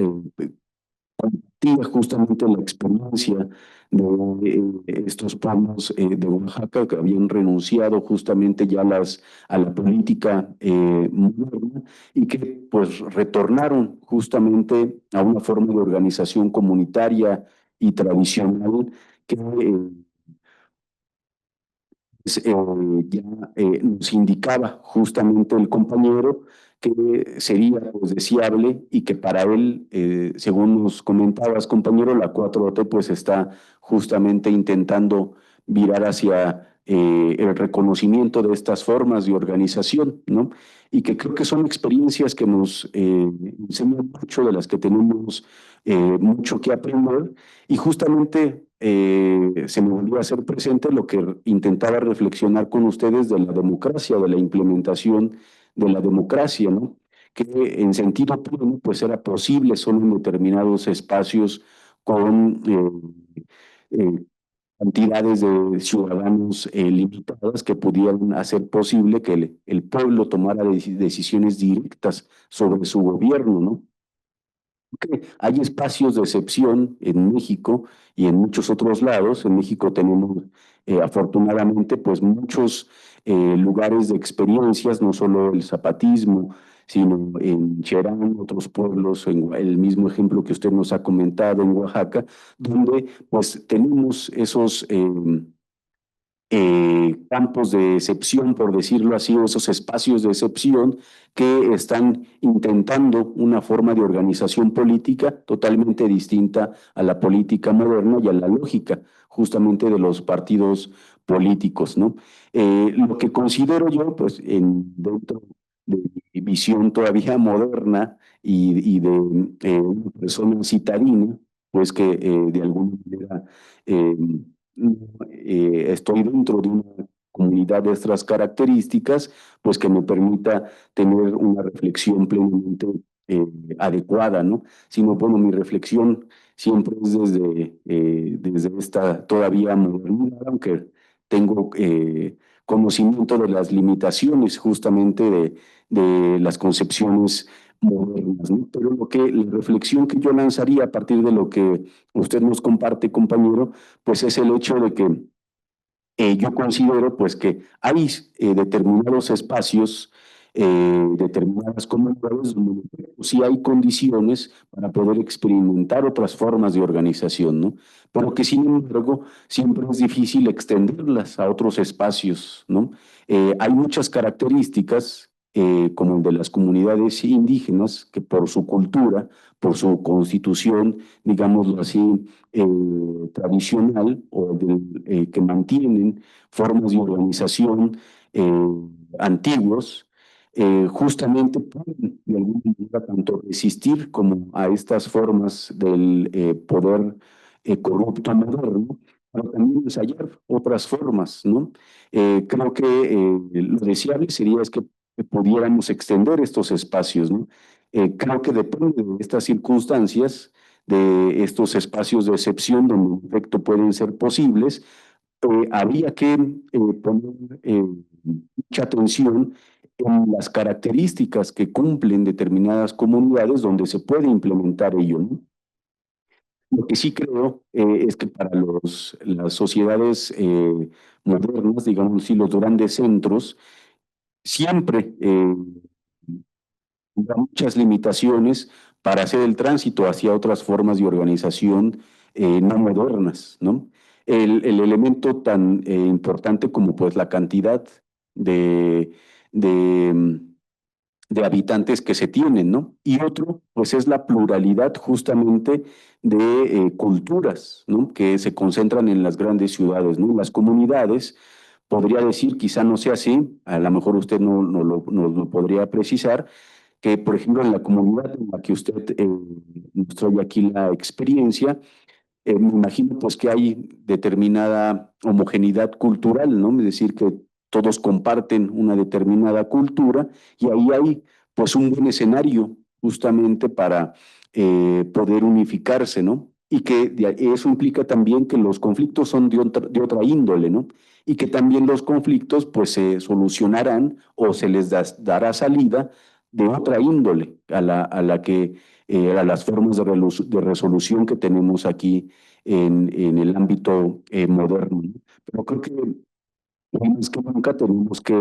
compartía justamente la experiencia de estos pueblos de Oaxaca que habían renunciado justamente ya a la política moderna y que pues retornaron justamente a una forma de organización comunitaria y tradicional que ya nos indicaba justamente el compañero que sería pues deseable y que para él, según nos comentabas, compañero, la 4T pues está justamente intentando virar hacia el reconocimiento de estas formas de organización, ¿no? Y que creo que son experiencias que nos enseñan mucho, de las que tenemos mucho que aprender, y justamente se me volvió a hacer presente lo que intentaba reflexionar con ustedes de la democracia, de la implementación de la democracia, ¿no? Que en sentido pleno, pues era posible solo en determinados espacios con eh, cantidades de ciudadanos limitadas que pudieran hacer posible que el pueblo tomara decisiones directas sobre su gobierno, ¿no? Que hay espacios de excepción en México y en muchos otros lados. En México tenemos afortunadamente pues muchos lugares de experiencias, no solo el zapatismo, sino en Cherán, otros pueblos, en el mismo ejemplo que usted nos ha comentado en Oaxaca, donde pues tenemos esos campos de excepción, por decirlo así, o esos espacios de excepción que están intentando una forma de organización política totalmente distinta a la política moderna y a la lógica justamente de los partidos políticos, ¿no? Lo que considero yo, pues, dentro de mi visión todavía moderna y de una persona citadina, pues que de alguna manera eh, estoy dentro de una comunidad de estas características, pues que me permita tener una reflexión plenamente adecuada, ¿no? Sino, bueno, mi reflexión siempre es desde esta todavía modernidad, aunque tengo conocimiento de las limitaciones justamente de las concepciones modernas, ¿no? Pero la reflexión que yo lanzaría a partir de lo que usted nos comparte, compañero, pues es el hecho de que yo considero pues que hay determinados espacios, determinadas comunidades donde sí hay condiciones para poder experimentar otras formas de organización, ¿no? Pero que sin embargo siempre es difícil extenderlas a otros espacios, ¿no? Hay muchas características como el de las comunidades indígenas que por su cultura, por su constitución, digámoslo así, tradicional que mantienen formas de organización antiguos, justamente pueden de alguna manera tanto resistir como a estas formas del poder corrupto moderno, pero también ensayar otras formas, ¿no? Creo que lo deseable sería es que pudiéramos extender estos espacios, ¿no? Creo que depende de estas circunstancias, de estos espacios de excepción donde en efecto pueden ser posibles, habría que poner mucha atención en las características que cumplen determinadas comunidades donde se puede implementar ello, ¿no? Lo que sí creo es que para las sociedades modernas, digamos así, los grandes centros, siempre da muchas limitaciones para hacer el tránsito hacia otras formas de organización no modernas, ¿no? El elemento tan importante como pues la cantidad de, de, mm, de habitantes que se tienen, ¿no? Y otro, pues es la pluralidad justamente de culturas, ¿no? Que se concentran en las grandes ciudades, ¿no? Las comunidades, podría decir, quizá no sea así, a lo mejor usted no lo podría precisar, que, por ejemplo, en la comunidad en la que usted nos trae aquí la experiencia, me imagino pues que hay determinada homogeneidad cultural, ¿no? Es decir, que todos comparten una determinada cultura y ahí hay pues un buen escenario justamente para poder unificarse, ¿no? Y que eso implica también que los conflictos son de otra índole, ¿no? Y que también los conflictos pues se solucionarán o se les dará salida de otra índole a la que a las formas de resolución que tenemos aquí en el ámbito moderno, ¿no? Pero creo que hoy más que nunca tenemos que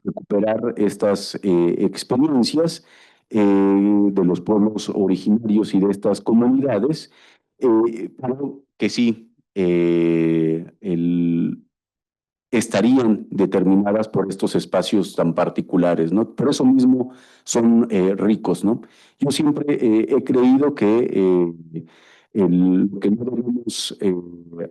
recuperar estas experiencias de los pueblos originarios y de estas comunidades, pero que sí estarían determinadas por estos espacios tan particulares, ¿no? Por eso mismo son ricos, ¿no? Yo siempre he creído que lo que no debemos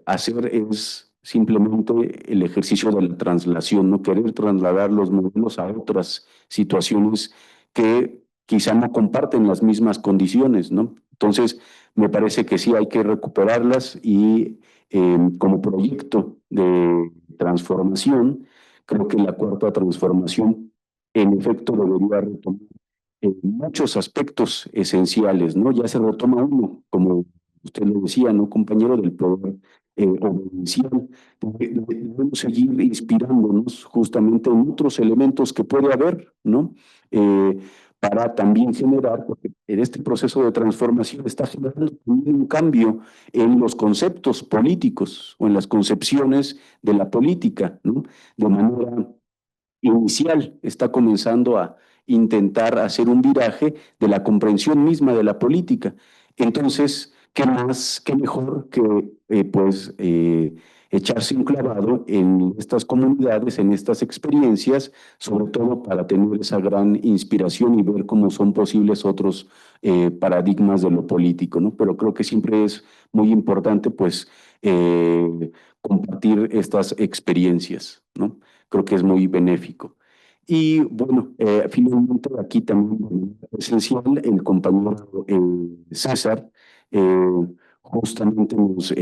hacer es simplemente el ejercicio de la translación, no querer trasladar los modelos a otras situaciones que quizá no comparten las mismas condiciones, ¿no? Entonces, me parece que sí hay que recuperarlas y como proyecto de transformación, creo que la cuarta transformación en efecto debería retomar muchos aspectos esenciales, ¿no? Ya se retoma uno, como usted lo decía, ¿no, compañero? Del poder obedencial. Debemos seguir inspirándonos justamente en otros elementos que puede haber, ¿no? Para también generar, porque en este proceso de transformación está generando un cambio en los conceptos políticos o en las concepciones de la política, ¿no? De manera inicial está comenzando a intentar hacer un viraje de la comprensión misma de la política. Entonces, ¿qué más, qué mejor que echarse un clavado en estas comunidades, en estas experiencias, sobre todo para tener esa gran inspiración y ver cómo son posibles otros paradigmas de lo político, ¿no? Pero creo que siempre es muy importante, pues, compartir estas experiencias, ¿no? Creo que es muy benéfico. Y bueno, finalmente aquí también esencial, el compañero César justamente nos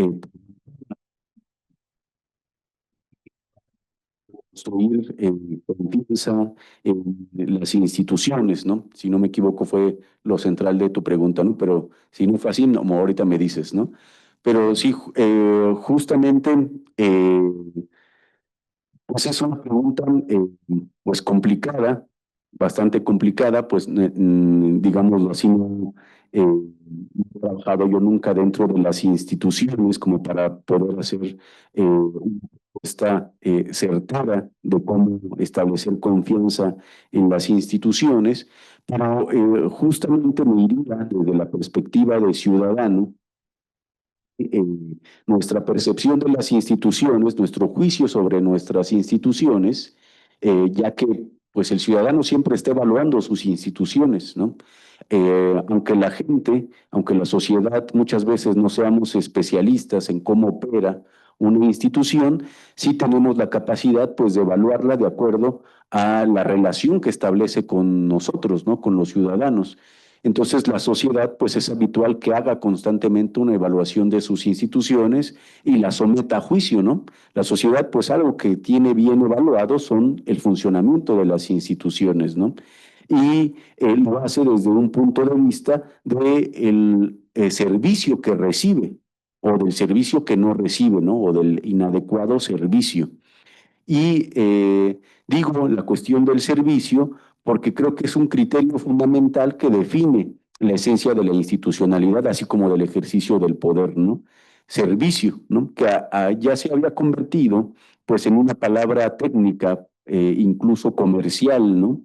construir confianza en las instituciones, ¿no? Si no me equivoco fue lo central de tu pregunta, ¿no? Pero si no fue así, no, como ahorita me dices, ¿no? Pero sí, justamente pues es una pregunta pues complicada, bastante complicada, pues digámoslo así, no he trabajado yo nunca dentro de las instituciones como para poder hacer una propuesta certera de cómo establecer confianza en las instituciones, pero justamente me iría desde la perspectiva de ciudadano nuestra percepción de las instituciones, nuestro juicio sobre nuestras instituciones, ya que pues el ciudadano siempre está evaluando sus instituciones, ¿no? Aunque la gente, aunque la sociedad muchas veces no seamos especialistas en cómo opera una institución, sí tenemos la capacidad pues de evaluarla de acuerdo a la relación que establece con nosotros, ¿no? Con los ciudadanos. Entonces, la sociedad, pues es habitual que haga constantemente una evaluación de sus instituciones y la someta a juicio, ¿no? La sociedad, pues algo que tiene bien evaluado son el funcionamiento de las instituciones, ¿no? Y lo hace desde un punto de vista del servicio que recibe o del servicio que no recibe, ¿no? O del inadecuado servicio. Y digo la cuestión del servicio porque creo que es un criterio fundamental que define la esencia de la institucionalidad, así como del ejercicio del poder, ¿no? Servicio, ¿no? Que ya se había convertido, pues, en una palabra técnica, incluso comercial, ¿no?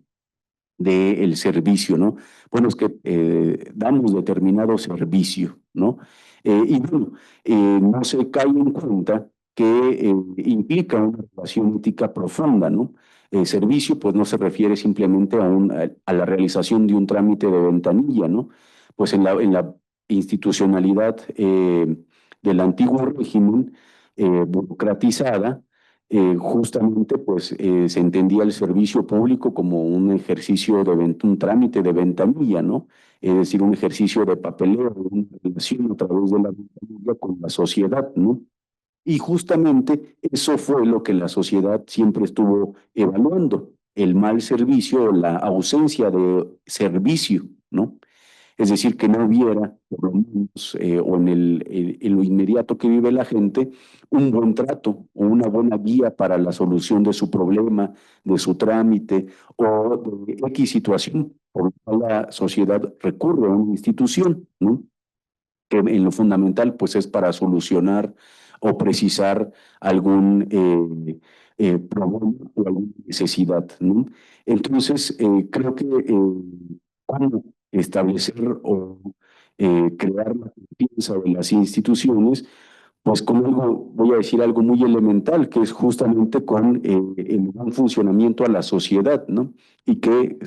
Del servicio, ¿no? Bueno, es que damos determinado servicio, ¿no? Y bueno, no se cae en cuenta que implica una relación ética profunda, ¿no? Servicio, pues no se refiere simplemente a la realización de un trámite de ventanilla, ¿no? Pues en la institucionalidad del antiguo régimen burocratizada, justamente pues se entendía el servicio público como un ejercicio un trámite de ventanilla, ¿no? Es decir, un ejercicio de papeleo, una relación a través de la ventanilla con la sociedad, ¿no? Y justamente eso fue lo que la sociedad siempre estuvo evaluando, el mal servicio o la ausencia de servicio, ¿no? Es decir, que no hubiera, por lo menos, o en lo inmediato que vive la gente, un buen trato o una buena guía para la solución de su problema, de su trámite o de X situación, por lo cual la sociedad recurre a una institución, ¿no? Que en lo fundamental pues es para solucionar o precisar algún problema o alguna necesidad, ¿no? Entonces, creo que cómo establecer o crear la confianza de las instituciones, pues con algo, voy a decir algo muy elemental, que es justamente con el buen funcionamiento a la sociedad, ¿no? Y que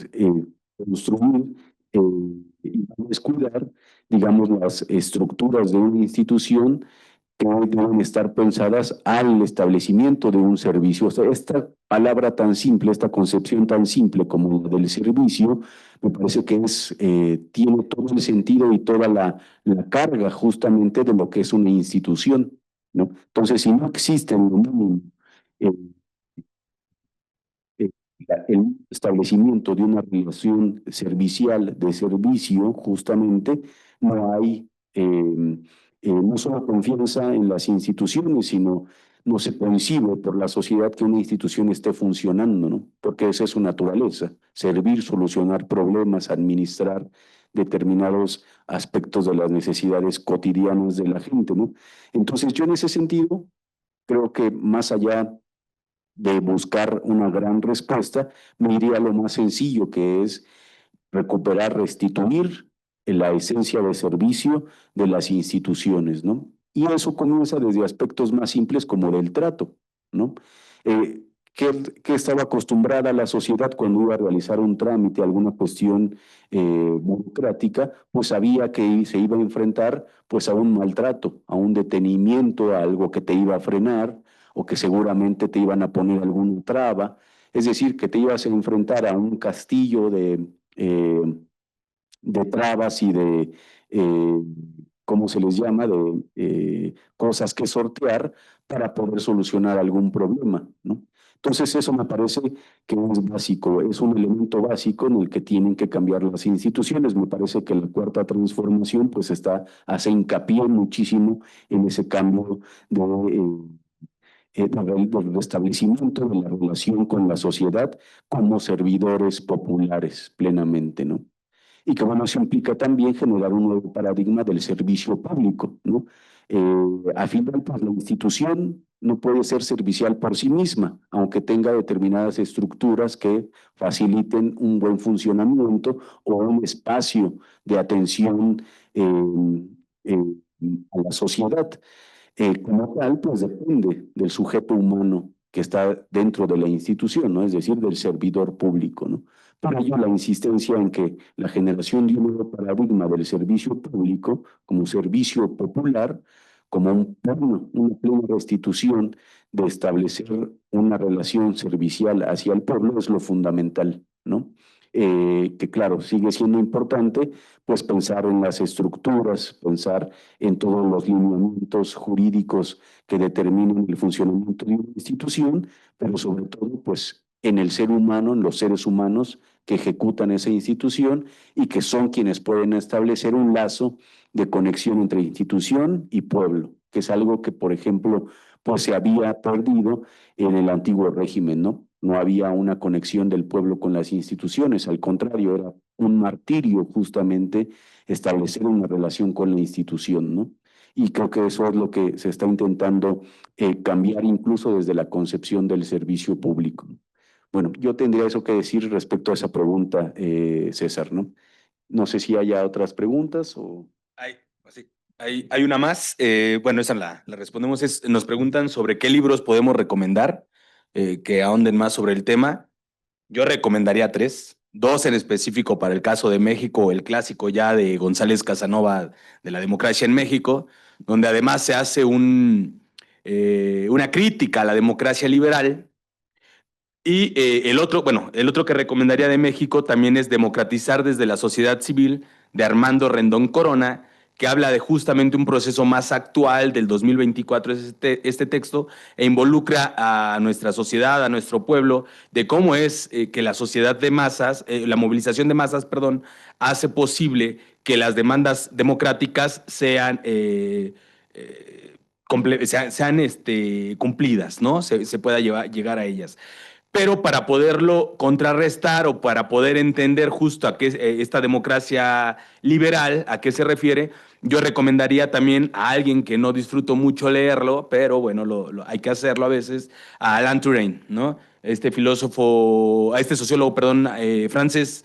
construir y no descuidar, digamos, las estructuras de una institución que deben estar pensadas al establecimiento de un servicio. O sea, esta palabra tan simple, esta concepción tan simple como la del servicio, me parece que tiene todo el sentido y toda la carga justamente de lo que es una institución, ¿no? Entonces, si no existe en lo mínimo eh, eh, el establecimiento de una relación servicial de servicio, justamente, no hay no solo confianza en las instituciones, sino no se concibe por la sociedad que una institución esté funcionando, ¿no? Porque esa es su naturaleza, servir, solucionar problemas, administrar determinados aspectos de las necesidades cotidianas de la gente, ¿no? Entonces, yo en ese sentido creo que más allá de buscar una gran respuesta, me iría a lo más sencillo, que es recuperar, restituir la esencia de servicio de las instituciones, ¿no? Y eso comienza desde aspectos más simples como del trato, ¿no? Eh, ¿qué estaba acostumbrada la sociedad cuando iba a realizar un trámite, alguna cuestión burocrática? Pues sabía que se iba a enfrentar pues a un maltrato, a un detenimiento, a algo que te iba a frenar o que seguramente te iban a poner alguna traba. Es decir, que te ibas a enfrentar a un castillo de trabas y de, ¿cómo se les llama?, de cosas que sortear para poder solucionar algún problema, ¿no? Entonces eso me parece que es básico, es un elemento básico en el que tienen que cambiar las instituciones. Me parece que la cuarta transformación pues hace hincapié muchísimo en ese cambio del restablecimiento de la relación con la sociedad como servidores populares plenamente, ¿no? Y que bueno, eso implica también generar un nuevo paradigma del servicio público, ¿no? Al final, pues la institución no puede ser servicial por sí misma, aunque tenga determinadas estructuras que faciliten un buen funcionamiento o un espacio de atención eh, a la sociedad. Como tal, pues depende del sujeto humano que está dentro de la institución, ¿no? Es decir, del servidor público, ¿no? Por ello, la insistencia en que la generación de un nuevo paradigma del servicio público como servicio popular, como una plena restitución de establecer una relación servicial hacia el pueblo es lo fundamental, ¿no? Que claro, sigue siendo importante, pues pensar en las estructuras, pensar en todos los lineamientos jurídicos que determinan el funcionamiento de una institución, pero sobre todo, pues en el ser humano, en los seres humanos que ejecutan esa institución y que son quienes pueden establecer un lazo de conexión entre institución y pueblo, que es algo que, por ejemplo, pues se había perdido en el antiguo régimen, ¿no? No había una conexión del pueblo con las instituciones, al contrario, era un martirio justamente establecer una relación con la institución, ¿no? Y creo que eso es lo que se está intentando cambiar incluso desde la concepción del servicio público. Bueno, yo tendría eso que decir respecto a esa pregunta, César, ¿no? No sé si haya otras preguntas o... Sí, hay una más. Bueno, esa la respondemos. Nos preguntan sobre qué libros podemos recomendar que ahonden más sobre el tema. Yo recomendaría tres, dos en específico para el caso de México, el clásico ya de González Casanova de la democracia en México, donde además se hace una crítica a la democracia liberal. Y el otro que recomendaría de México también es Democratizar desde la sociedad civil de Armando Rendón Corona, que habla de justamente un proceso más actual del 2024, es este texto, e involucra a nuestra sociedad, a nuestro pueblo, de cómo es que la sociedad de masas, la movilización de masas, perdón, hace posible que las demandas democráticas sean cumplidas, ¿no? Se pueda llegar a ellas. Pero para poderlo contrarrestar o para poder entender justo a qué esta democracia liberal, a qué se refiere, yo recomendaría también a alguien que no disfruto mucho leerlo, pero bueno, hay que hacerlo a veces, a Alan Turing, ¿no? Este filósofo, a este sociólogo, perdón, francés,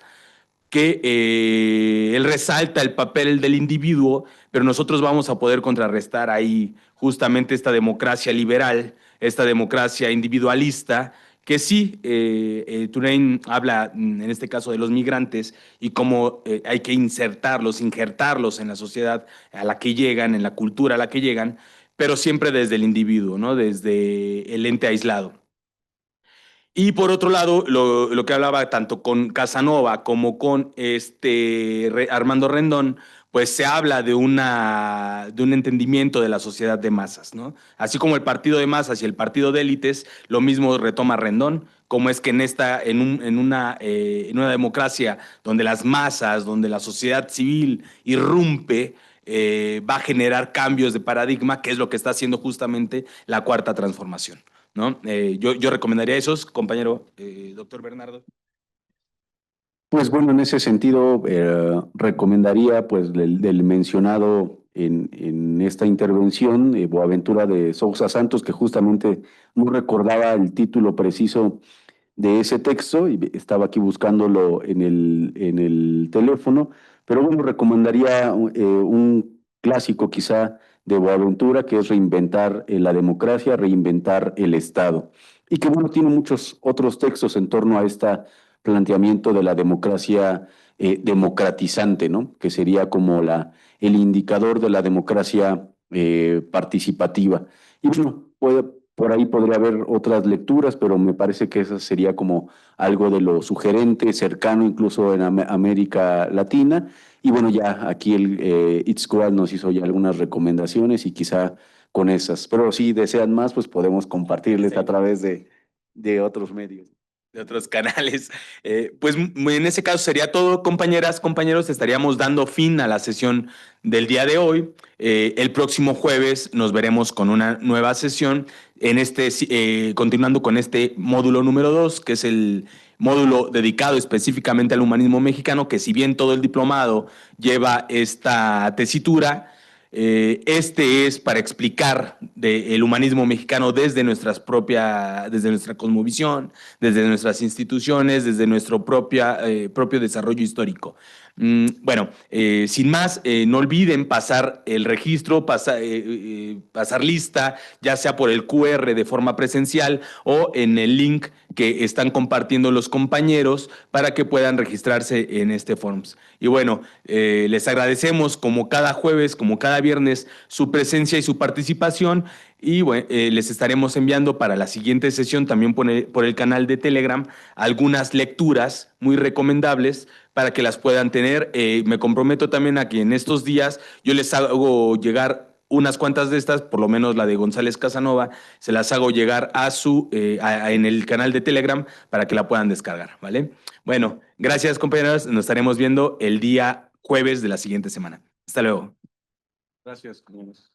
que él resalta el papel del individuo, pero nosotros vamos a poder contrarrestar ahí justamente esta democracia liberal, esta democracia individualista, que sí, Turing habla en este caso de los migrantes y cómo hay que injertarlos en la sociedad a la que llegan, en la cultura a la que llegan, pero siempre desde el individuo, ¿no? Desde el ente aislado. Y por otro lado, lo que hablaba tanto con Casanova como con Armando Rendón, pues se habla de un entendimiento de la sociedad de masas, ¿no? Así como el partido de masas y el partido de élites, lo mismo retoma Rendón, como es que en una democracia donde las masas, donde la sociedad civil irrumpe, va a generar cambios de paradigma, que es lo que está haciendo justamente la cuarta transformación, ¿no? Yo recomendaría esos, compañero doctor Bernardo. Pues bueno, en ese sentido, recomendaría pues del mencionado en esta intervención, Boaventura de Sousa Santos, que justamente no recordaba el título preciso de ese texto y estaba aquí buscándolo en el teléfono, pero bueno, recomendaría un clásico quizá de Boaventura, que es Reinventar la democracia, reinventar el Estado, y que bueno, tiene muchos otros textos en torno a este planteamiento de la democracia democratizante, ¿no? Que sería como el indicador de la democracia participativa. Y bueno, por ahí podría haber otras lecturas, pero me parece que eso sería como algo de lo sugerente, cercano incluso en América Latina. Y bueno, ya aquí el Itzcoatl nos hizo ya algunas recomendaciones y quizá con esas. Pero si desean más, pues podemos compartirles Sí. a través de otros medios. De otros canales. Pues en ese caso sería todo, compañeras, compañeros. Estaríamos dando fin a la sesión del día de hoy. El próximo jueves nos veremos con una nueva sesión, continuando con este módulo número 2, que es el módulo dedicado específicamente al humanismo mexicano, que si bien todo el diplomado lleva esta tesitura, este es para explicar el humanismo mexicano desde nuestra cosmovisión, desde nuestras instituciones, desde nuestro propio desarrollo histórico. Bueno, sin más, no olviden pasar el registro, pasar lista, ya sea por el QR de forma presencial o en el link que están compartiendo los compañeros para que puedan registrarse en este Forms. Y bueno, les agradecemos como cada jueves, como cada viernes, su presencia y su participación. Y bueno, les estaremos enviando para la siguiente sesión, también por el canal de Telegram, algunas lecturas muy recomendables para que las puedan tener. Me comprometo también a que en estos días yo les hago llegar unas cuantas de estas, por lo menos la de González Casanova, se las hago llegar en el canal de Telegram para que la puedan descargar, ¿vale? Bueno, gracias compañeros, nos estaremos viendo el día jueves de la siguiente semana. Hasta luego. Gracias, compañeros.